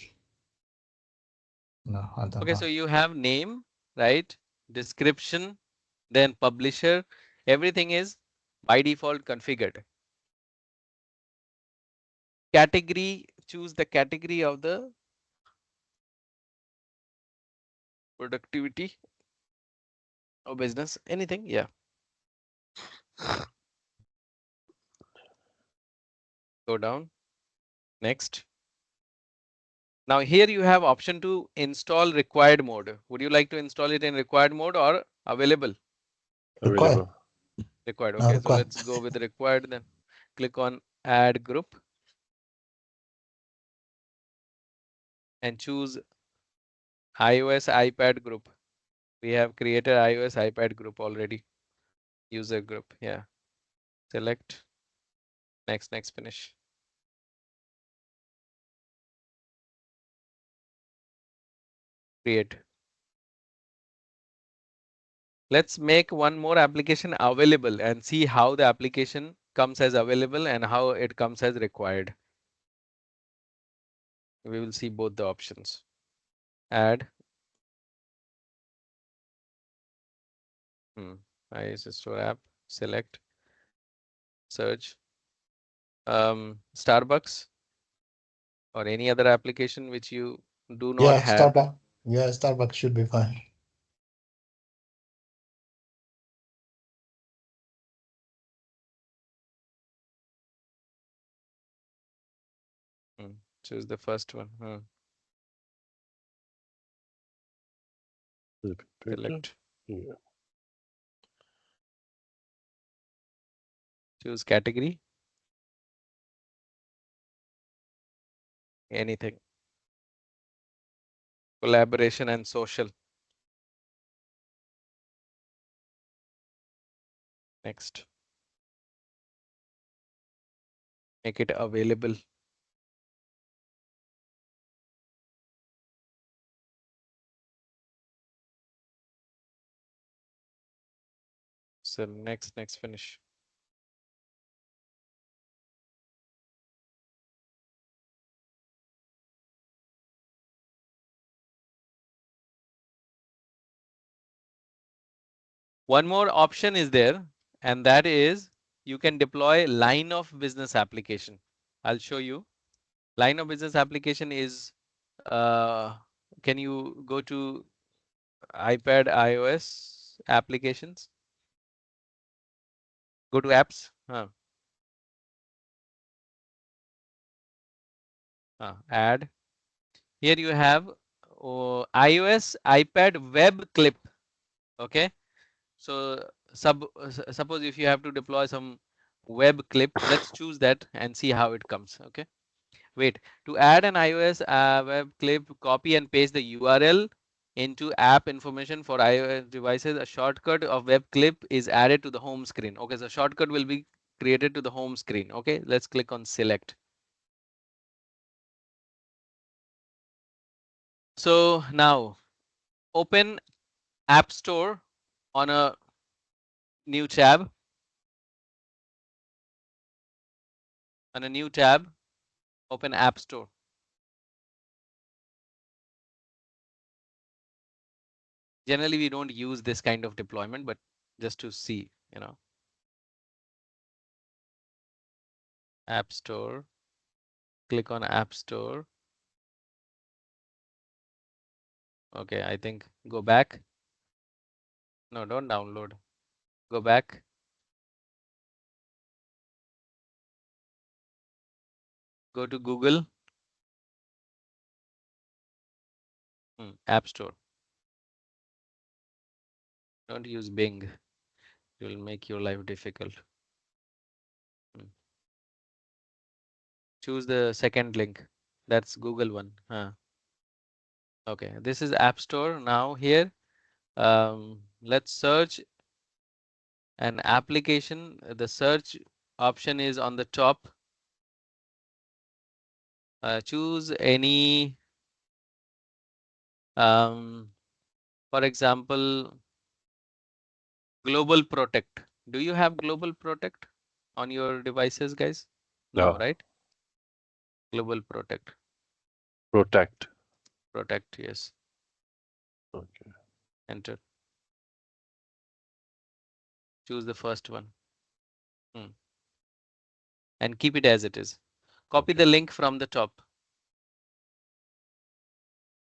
No, I don't Okay, have. so you have name, right? Description, then publisher. Everything is by default configured. Category, choose the category of the productivity or business, anything, yeah. Go down, next. Now here you have option to install required mode. Would you like to install it in required mode or available? Required. Available. Required, okay, so Required. let's go with required then. Click on add group and choose iOS iPad group. We have created iOS iPad group already. User group, yeah. Select, next, finish. Create. Let's make one more application available and see how the application comes as available and how it comes as required. We will see both the options. Add. iOS Store app. Select. Search. Starbucks or any other application which you do not Yeah, have. Starbucks. Yeah, Starbucks should be fine. Choose the first one. Is it picture? Select. Yeah. Choose category. Anything. Collaboration and social. Next. Make it available. So next, finish. One more option is there, and that is you can deploy line of business application. I'll show you. Line of business application is, can you go to iPad, iOS applications? Go to apps. Add. Here you have iOS, iPad web clip. Okay. So suppose if you have to deploy some web clip, let's choose that and see how it comes. Okay. Wait, to add an iOS web clip, copy and paste the URL into app information for iOS devices. A shortcut of web clip is added to the home screen. Okay, so shortcut will be created to the home screen. Okay, let's click on select. So now open App Store on a new tab. On a new tab, open App Store. Generally, we don't use this kind of deployment, but just to see, App Store. Click on App Store. Okay, I think go back. No, don't download. Go back. Go to Google. App Store. Don't use Bing. It will make your life difficult. Choose the second link. That's Google one. Okay, this is App Store. Now here, let's search an application. The search option is on the top. Choose any, for example, Global Protect. Do you have Global Protect on your devices, guys? No. Right? Global protect. Protect. Yes. Okay. Enter. Choose the first one. And keep it as it is. Copy Okay. the link from the top.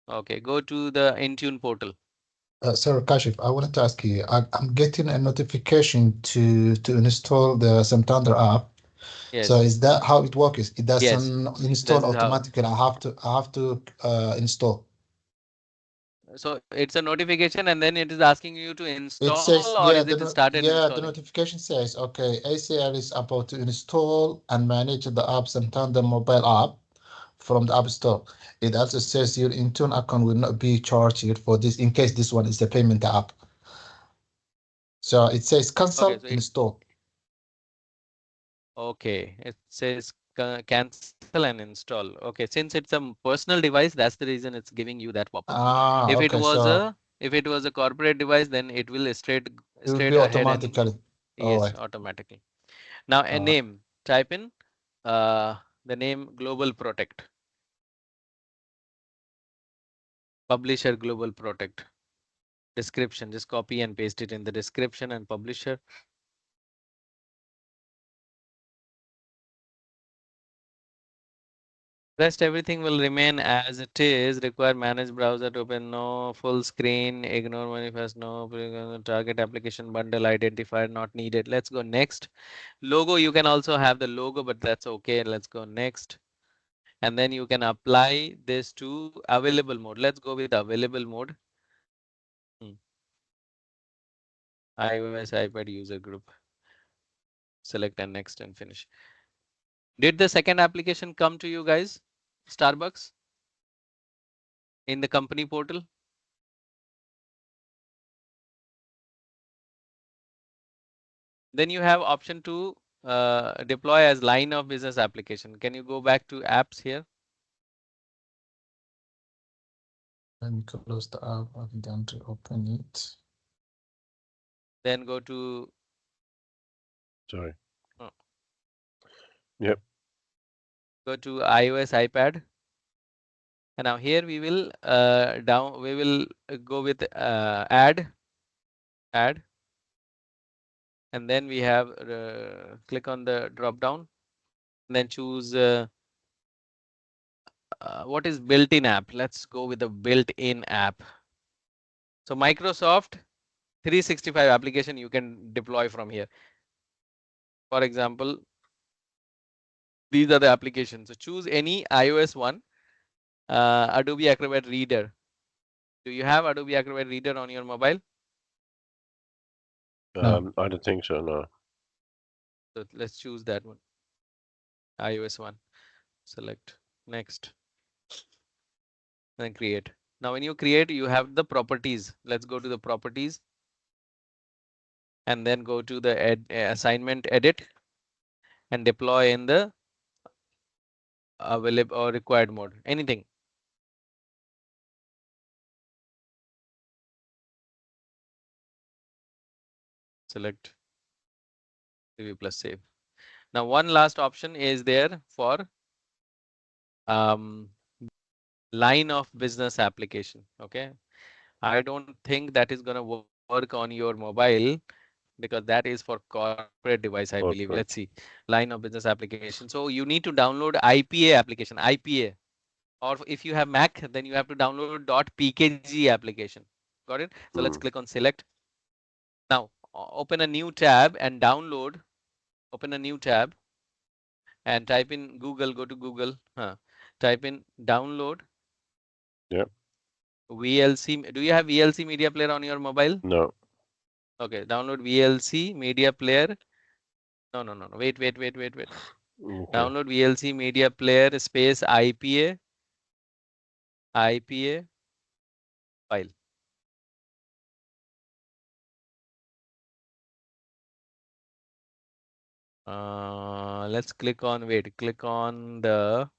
Okay, go to the Intune portal. Sir Kashif, I wanted to ask you, I'm getting a notification to install the Santander app. Yes. So is that how it works? It Yes. doesn't install This is how. automatically. I have to install. So it's a notification and then it is asking you to It install, says, or is it started the installing? notification says, okay, ACL is about to install and manage the app Santander mobile app from the App Store. It also says your Intune account will not be charged for this in case this one is the payment app. So it says cancel, Okay, so install. okay, it says cancel and install. Okay, since it's a personal device, that's the reason it's giving you that pop-up. Ah, If it okay, was so a corporate device, then it will it will straight be ahead and automatically. All yes, right. automatically. Now a name. Type in the name Global Protect. Publisher Global Protect. Description, just copy and paste it in the description and publisher. Rest everything will remain as it is. Require manage browser to open, no full screen, ignore manifest, no target application bundle identifier not needed. Let's go next. Logo, you can also have the logo, but that's okay. Let's go next. And then you can apply this to available mode. Let's go with available mode. iOS iPad user group. Select and next and finish. Did the second application come to you guys? Starbucks in the company portal? Then you have option to deploy as line of business application. Can you go back to apps here? Let me close the app. I'm going to open it. Then go to. Sorry. Oh, Yep. go to iOS iPad. And now here we will we will go with add, and then we have click on the drop down, and then choose what is built-in app. Let's go with the built-in app. So Microsoft 365 application you can deploy from here. For example, these are the applications. So choose any iOS one. Adobe Acrobat Reader. Do you have Adobe Acrobat Reader on your mobile? No. I don't think so. No. So let's choose that one. iOS one. Select next. Then create. Now when you create, you have the properties. Let's go to the properties. And then go to the assignment edit and deploy in the available or required mode. Anything. Select review plus save. Now one last option is there for line of business application. Okay, I don't think that is going to work on your mobile because that is for corporate device, I believe. Let's see. Corporate. Line of business application. So you need to download IPA application, IPA. Or if you have Mac, then you have to download .pkg application. Got it? So let's click on select. Now open a new tab and download. Open a new tab and type in Google. Go to Google. Type in download. Yep. VLC. Do you have VLC media player on your mobile? No. Okay, download VLC media player. No. Wait. Okay. Download VLC media player space IPA file. Let's click on click on the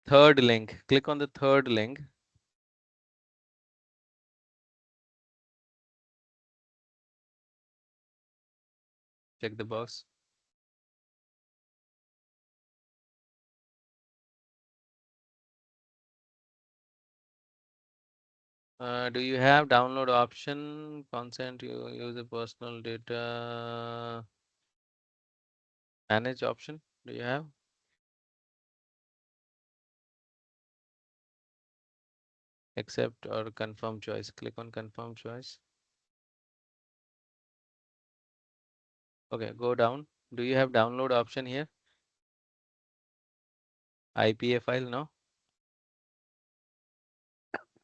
third link. Click on the third link. Check the box. Do you have download option? Consent, you use the personal data. Manage option, do you have? Accept or confirm choice. Click on confirm choice. Okay, go down. Do you have download option here? IPA file, no?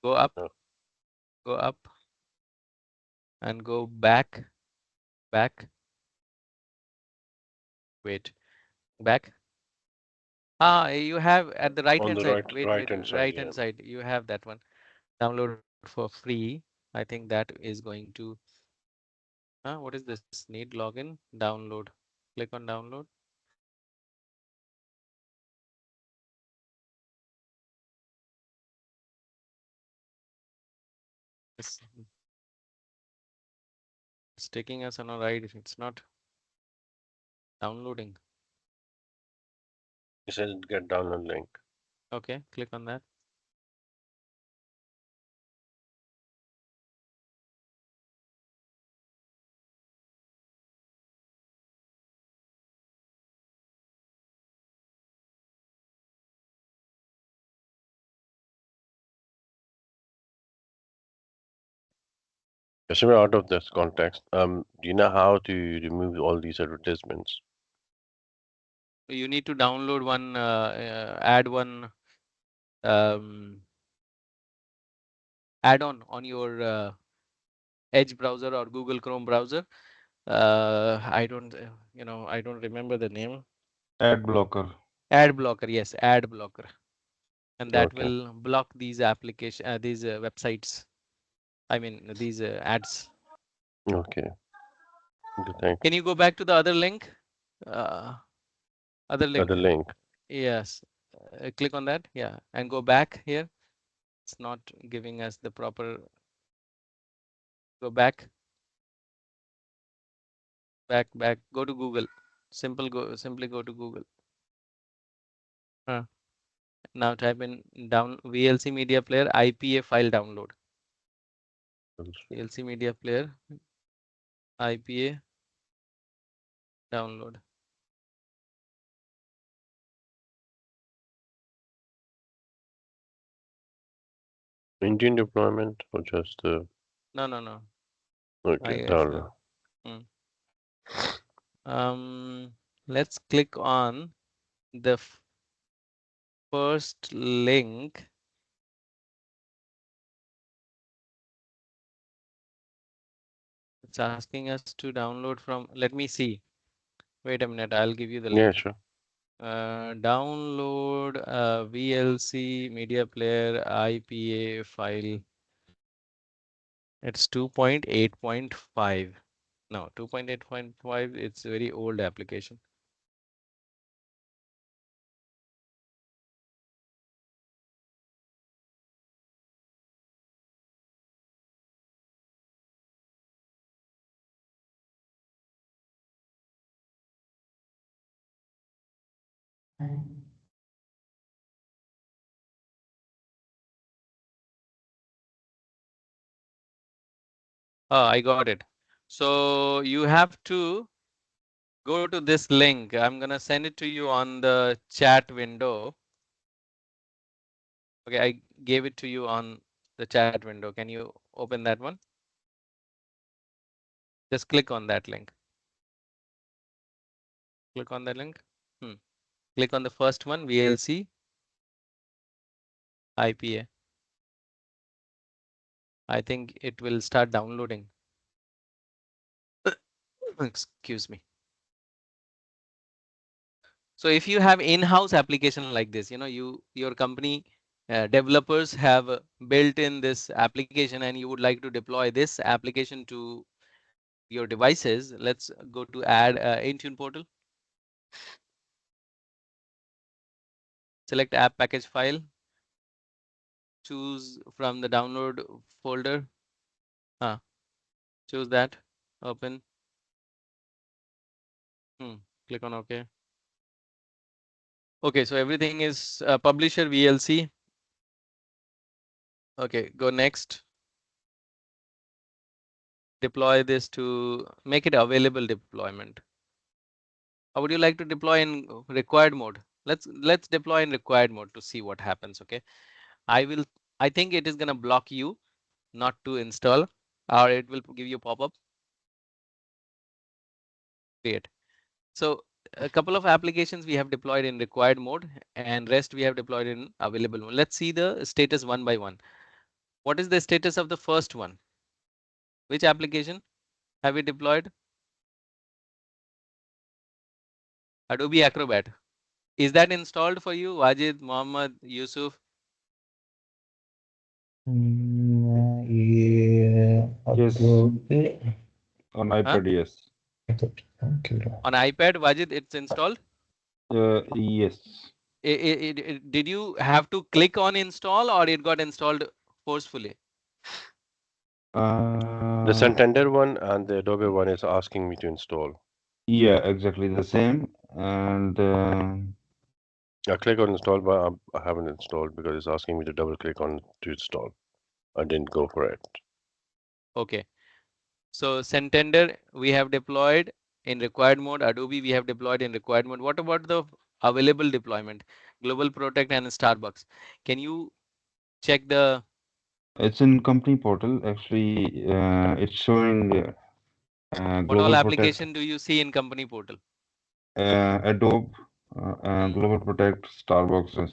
Go up, No. go up, and go back, back. Wait, back. Ah, you have at the right On hand the side. Wait, right wait, hand side, right yeah. hand side. You have that one. Download for free. I think that is going to. What is this? Need login. Download. Click on download. It's taking us on a ride. It's not downloading. It says get download link. Okay, click on that. Somewhere out of this context, do you know how to remove all these advertisements? You need to download one, add one add-on on your Edge browser or Google Chrome browser. I don't, I don't remember the name. Ad blocker. Ad blocker, yes, ad blocker, and that Okay. will block these application, these websites. I mean these ads. Okay. Good, thanks. Can you go back to the other link? Other link. The link. Yes. Click on that. Yeah, and go back here. It's not giving us the proper. Go back. Back. Go to Google. Simply go to Google. Now type in down VLC media player IPA file download. VLC media player IPA download. Intune deployment or just No. okay, download. Let's click on the first link. It's asking us to download from. Let me see. Wait a minute. I'll give you the link. Yeah, sure. Download VLC media player IPA file. It's 2.8.5. No, 2.8.5. It's a very old application. Oh, I got it. So you have to go to this link. I'm gonna send it to you on the chat window. Okay, I gave it to you on the chat window. Can you open that one? Just click on that link. Click on that link. Click on the first one, VLC IPA. I think it will start downloading. Excuse me. So if you have in-house application like this, your company developers have built in this application and you would like to deploy this application to your devices, let's go to add Intune portal. Select app package file. Choose from the download folder. Choose that. Open. Click on OK. Okay, so everything is publisher VLC. Okay, go next. deploy this to make it available deployment. Or would you like to deploy in required mode? Let's deploy in required mode to see what happens. Okay, I think it is going to block you not to install, or it will give you pop-up. Create. So a couple of applications we have deployed in required mode, and rest we have deployed in available mode. Let's see the status one by one. What is the status of the first one? Which application have we deployed? Adobe Acrobat. Is that installed for you, Wajid, Mohammed, Yusuf? Yeah. Yes. Adobe. On iPad, yes. Okay. On iPad, Wajid, it's installed. Yes. Did you have to click on install, or it got installed forcefully? The Uh, Santander one and the Adobe one is asking me to install. yeah, exactly the same. And I click on install, but I haven't installed because it's asking me to double click on to install. I didn't go for it. Okay. So Santander we have deployed in required mode. Adobe we have deployed in required mode. What about the available deployment? Global Protect and Starbucks. Can you check the it's in company portal. Actually, it's showing what all Global Protect, application do you see in company portal? Adobe, Global Protect, Starbucks, and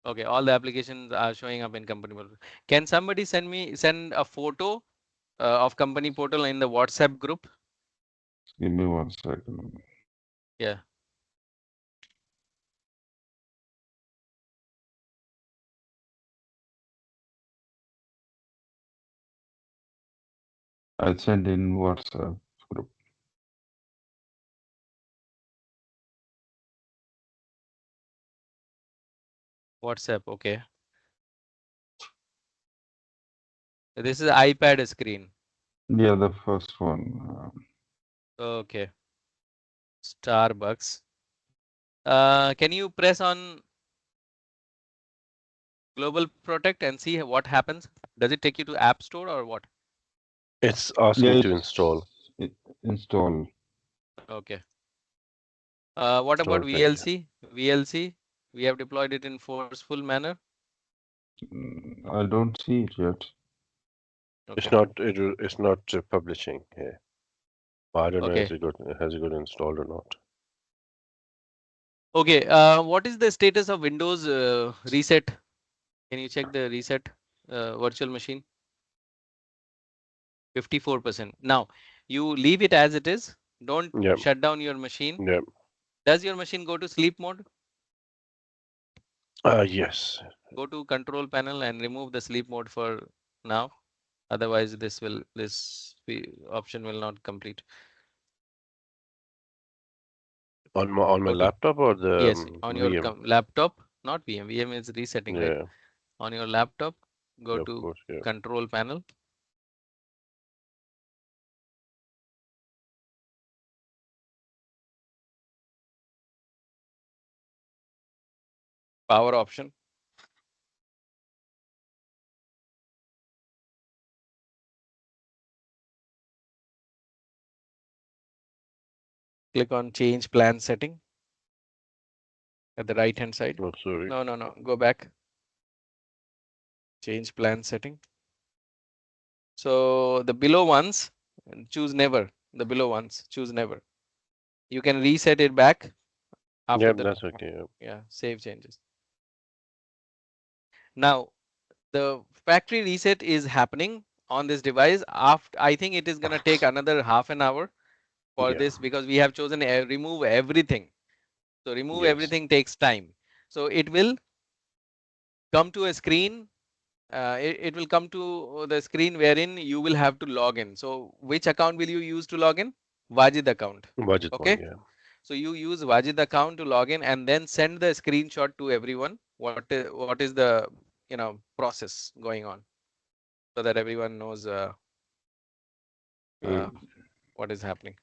Okay, all the applications are showing up in company portal. Can somebody send a photo of company portal in the WhatsApp group? give me 1 second. Yeah. I send in WhatsApp group. WhatsApp. Okay. This is iPad screen. Yeah, the first one. Okay. Starbucks. Can you press on Global Protect and see what happens? Does it take you to App Store or what? It's asking Yeah, to install. install. Okay. What about Install page. VLC? VLC, we have deployed it in forceful manner. I don't see it yet. Okay. It's not publishing here. I don't know Okay. has it got installed or not. Okay. What is the status of Windows reset? Can you check the reset virtual machine? 54%. Now you leave it as it is. Don't Yep. shut down your machine. Yep. Does your machine go to sleep mode? Yes. Go to control panel and remove the sleep mode for now. Otherwise, this option will not complete. On my Go to- laptop or the Yes, on your VM? laptop, not VM. VM is resetting, right? Yeah, On your laptop, go of to course. Yeah. control panel. Power option. Click on change plan setting at the right hand side. Oh, sorry. No. Go back. Change plan setting. So the below ones, choose never. The below ones, choose never. You can reset it back after Yep, the that's okay. Yeah. yeah, save changes. Now the factory reset is happening on this device. After I think it is gonna take another half an hour for Yeah. this because we have chosen remove everything. So remove Yes. everything takes time. So it will come to a screen. It will come to the screen wherein you will have to log in. So which account will you use to log in? Wajid account. Budget one, Okay. yeah. So you use Wajid account to log in and then send the screenshot to everyone. What is the process going on, so that everyone knows Mm. what is happening.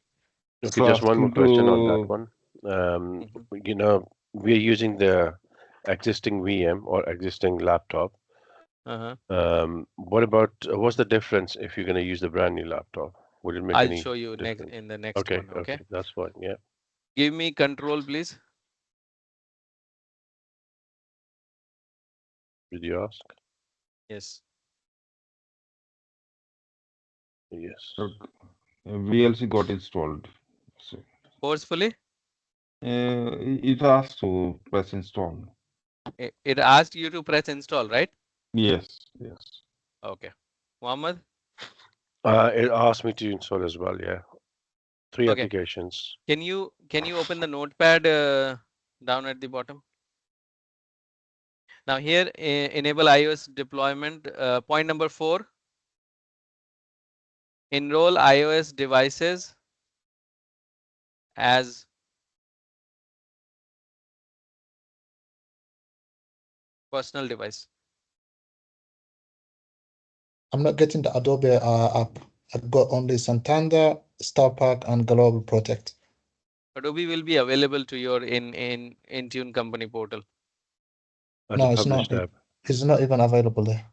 Okay, So just one more asking question on that to one. Mhm. We're using the existing VM or existing laptop. Uh-huh. What about what's the difference if you're going to use the brand new laptop? Will it make I'll any show you difference? in the next Okay, one. Okay. that's fine. Yeah. Give me control, please. Did you ask? Yes. Yes. VLC got installed. So, Forcefully. it asks to press install. It asked you to press install, right? Yes, yes. Okay. Mohammed. It asked me to install as well. Yeah. 3 Okay. applications. Can you open the notepad down at the bottom? Now here, enable iOS deployment. Point number 4. Enroll iOS devices as personal device. I'm not getting the Adobe app. I've got only Santander, StarPack, and Global Protect. Adobe will be available to your in Intune company portal. As No, a it's not. published app. It's not even available there.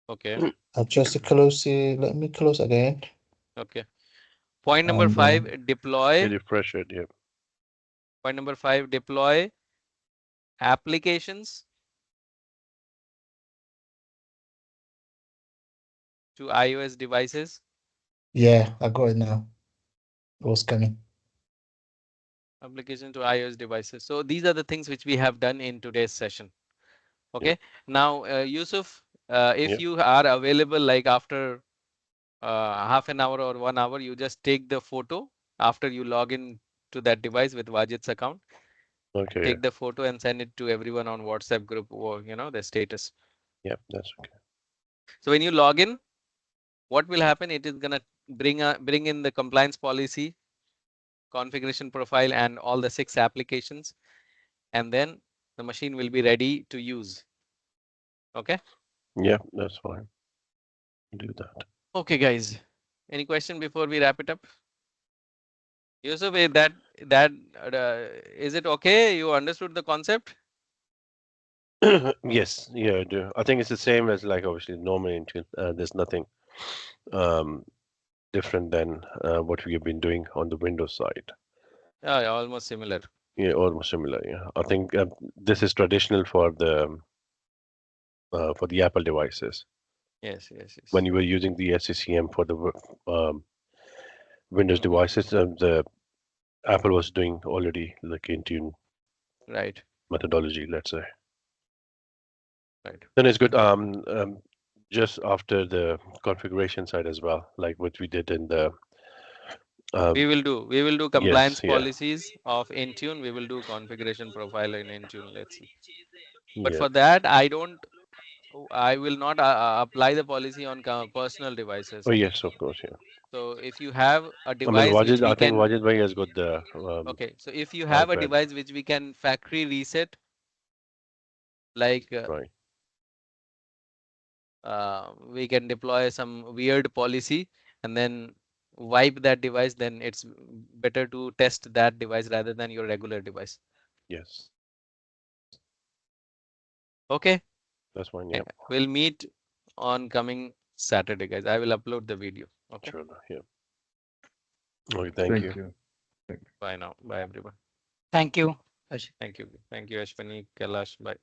Okay. I've just close it. Let me close again. Okay. Point number And, 5, deploy. Refresh it. Yeah. Point number 5, deploy applications to iOS devices. Yeah, I got it now. It was coming. Application to iOS devices. So these are the things which we have done in today's session. Okay. Now, Yusuf, if you are available like after half an hour or 1 hour, you just take the photo after you log in to that device with Wajid's account. Okay. Take the photo and send it to everyone on WhatsApp group or the status. Yeah, that's okay. So when you log in, what will happen? It is gonna bring in the compliance policy, configuration profile, and all the 6 applications, and then the machine will be ready to use. Okay. Yeah, that's fine. Do that. Okay, guys. Any question before we wrap it up? Yusuf, is it okay? You understood the concept? Yes, yeah, I do. I think it's the same as like obviously normal Intune. There's nothing different than what we have been doing on the Windows side. Yeah, almost similar. Yeah, almost similar. Yeah, I think this is traditional for the Apple devices. Yes, yes, yes. When you were using the SCCM for the Windows devices, the Apple was doing already like Intune Right. methodology, let's say. Right. Then it's good. Just after the configuration side as well, like what we did in the. We will do compliance Yes, yeah, policies of Intune. We will do configuration profile in Intune. Let's see. But yeah. for that, I will not apply the policy on personal devices. Oh yes, of course, yeah. So if you have a I mean, device which I we think can, Wajid Bhai has got the okay, so if you have a iPad, device which we can factory reset, like right? we can deploy some weird policy and then wipe that device, then it's better to test that device rather than your regular device. Yes, Okay. that's fine. Yeah, We'll meet on coming Saturday, guys. I will upload the video. Okay. sure. Yeah. Okay, thank you. Thank you. Bye now. Bye everyone. Thank you. Thank you. Thank you, Ashwini, Kailash. Bye.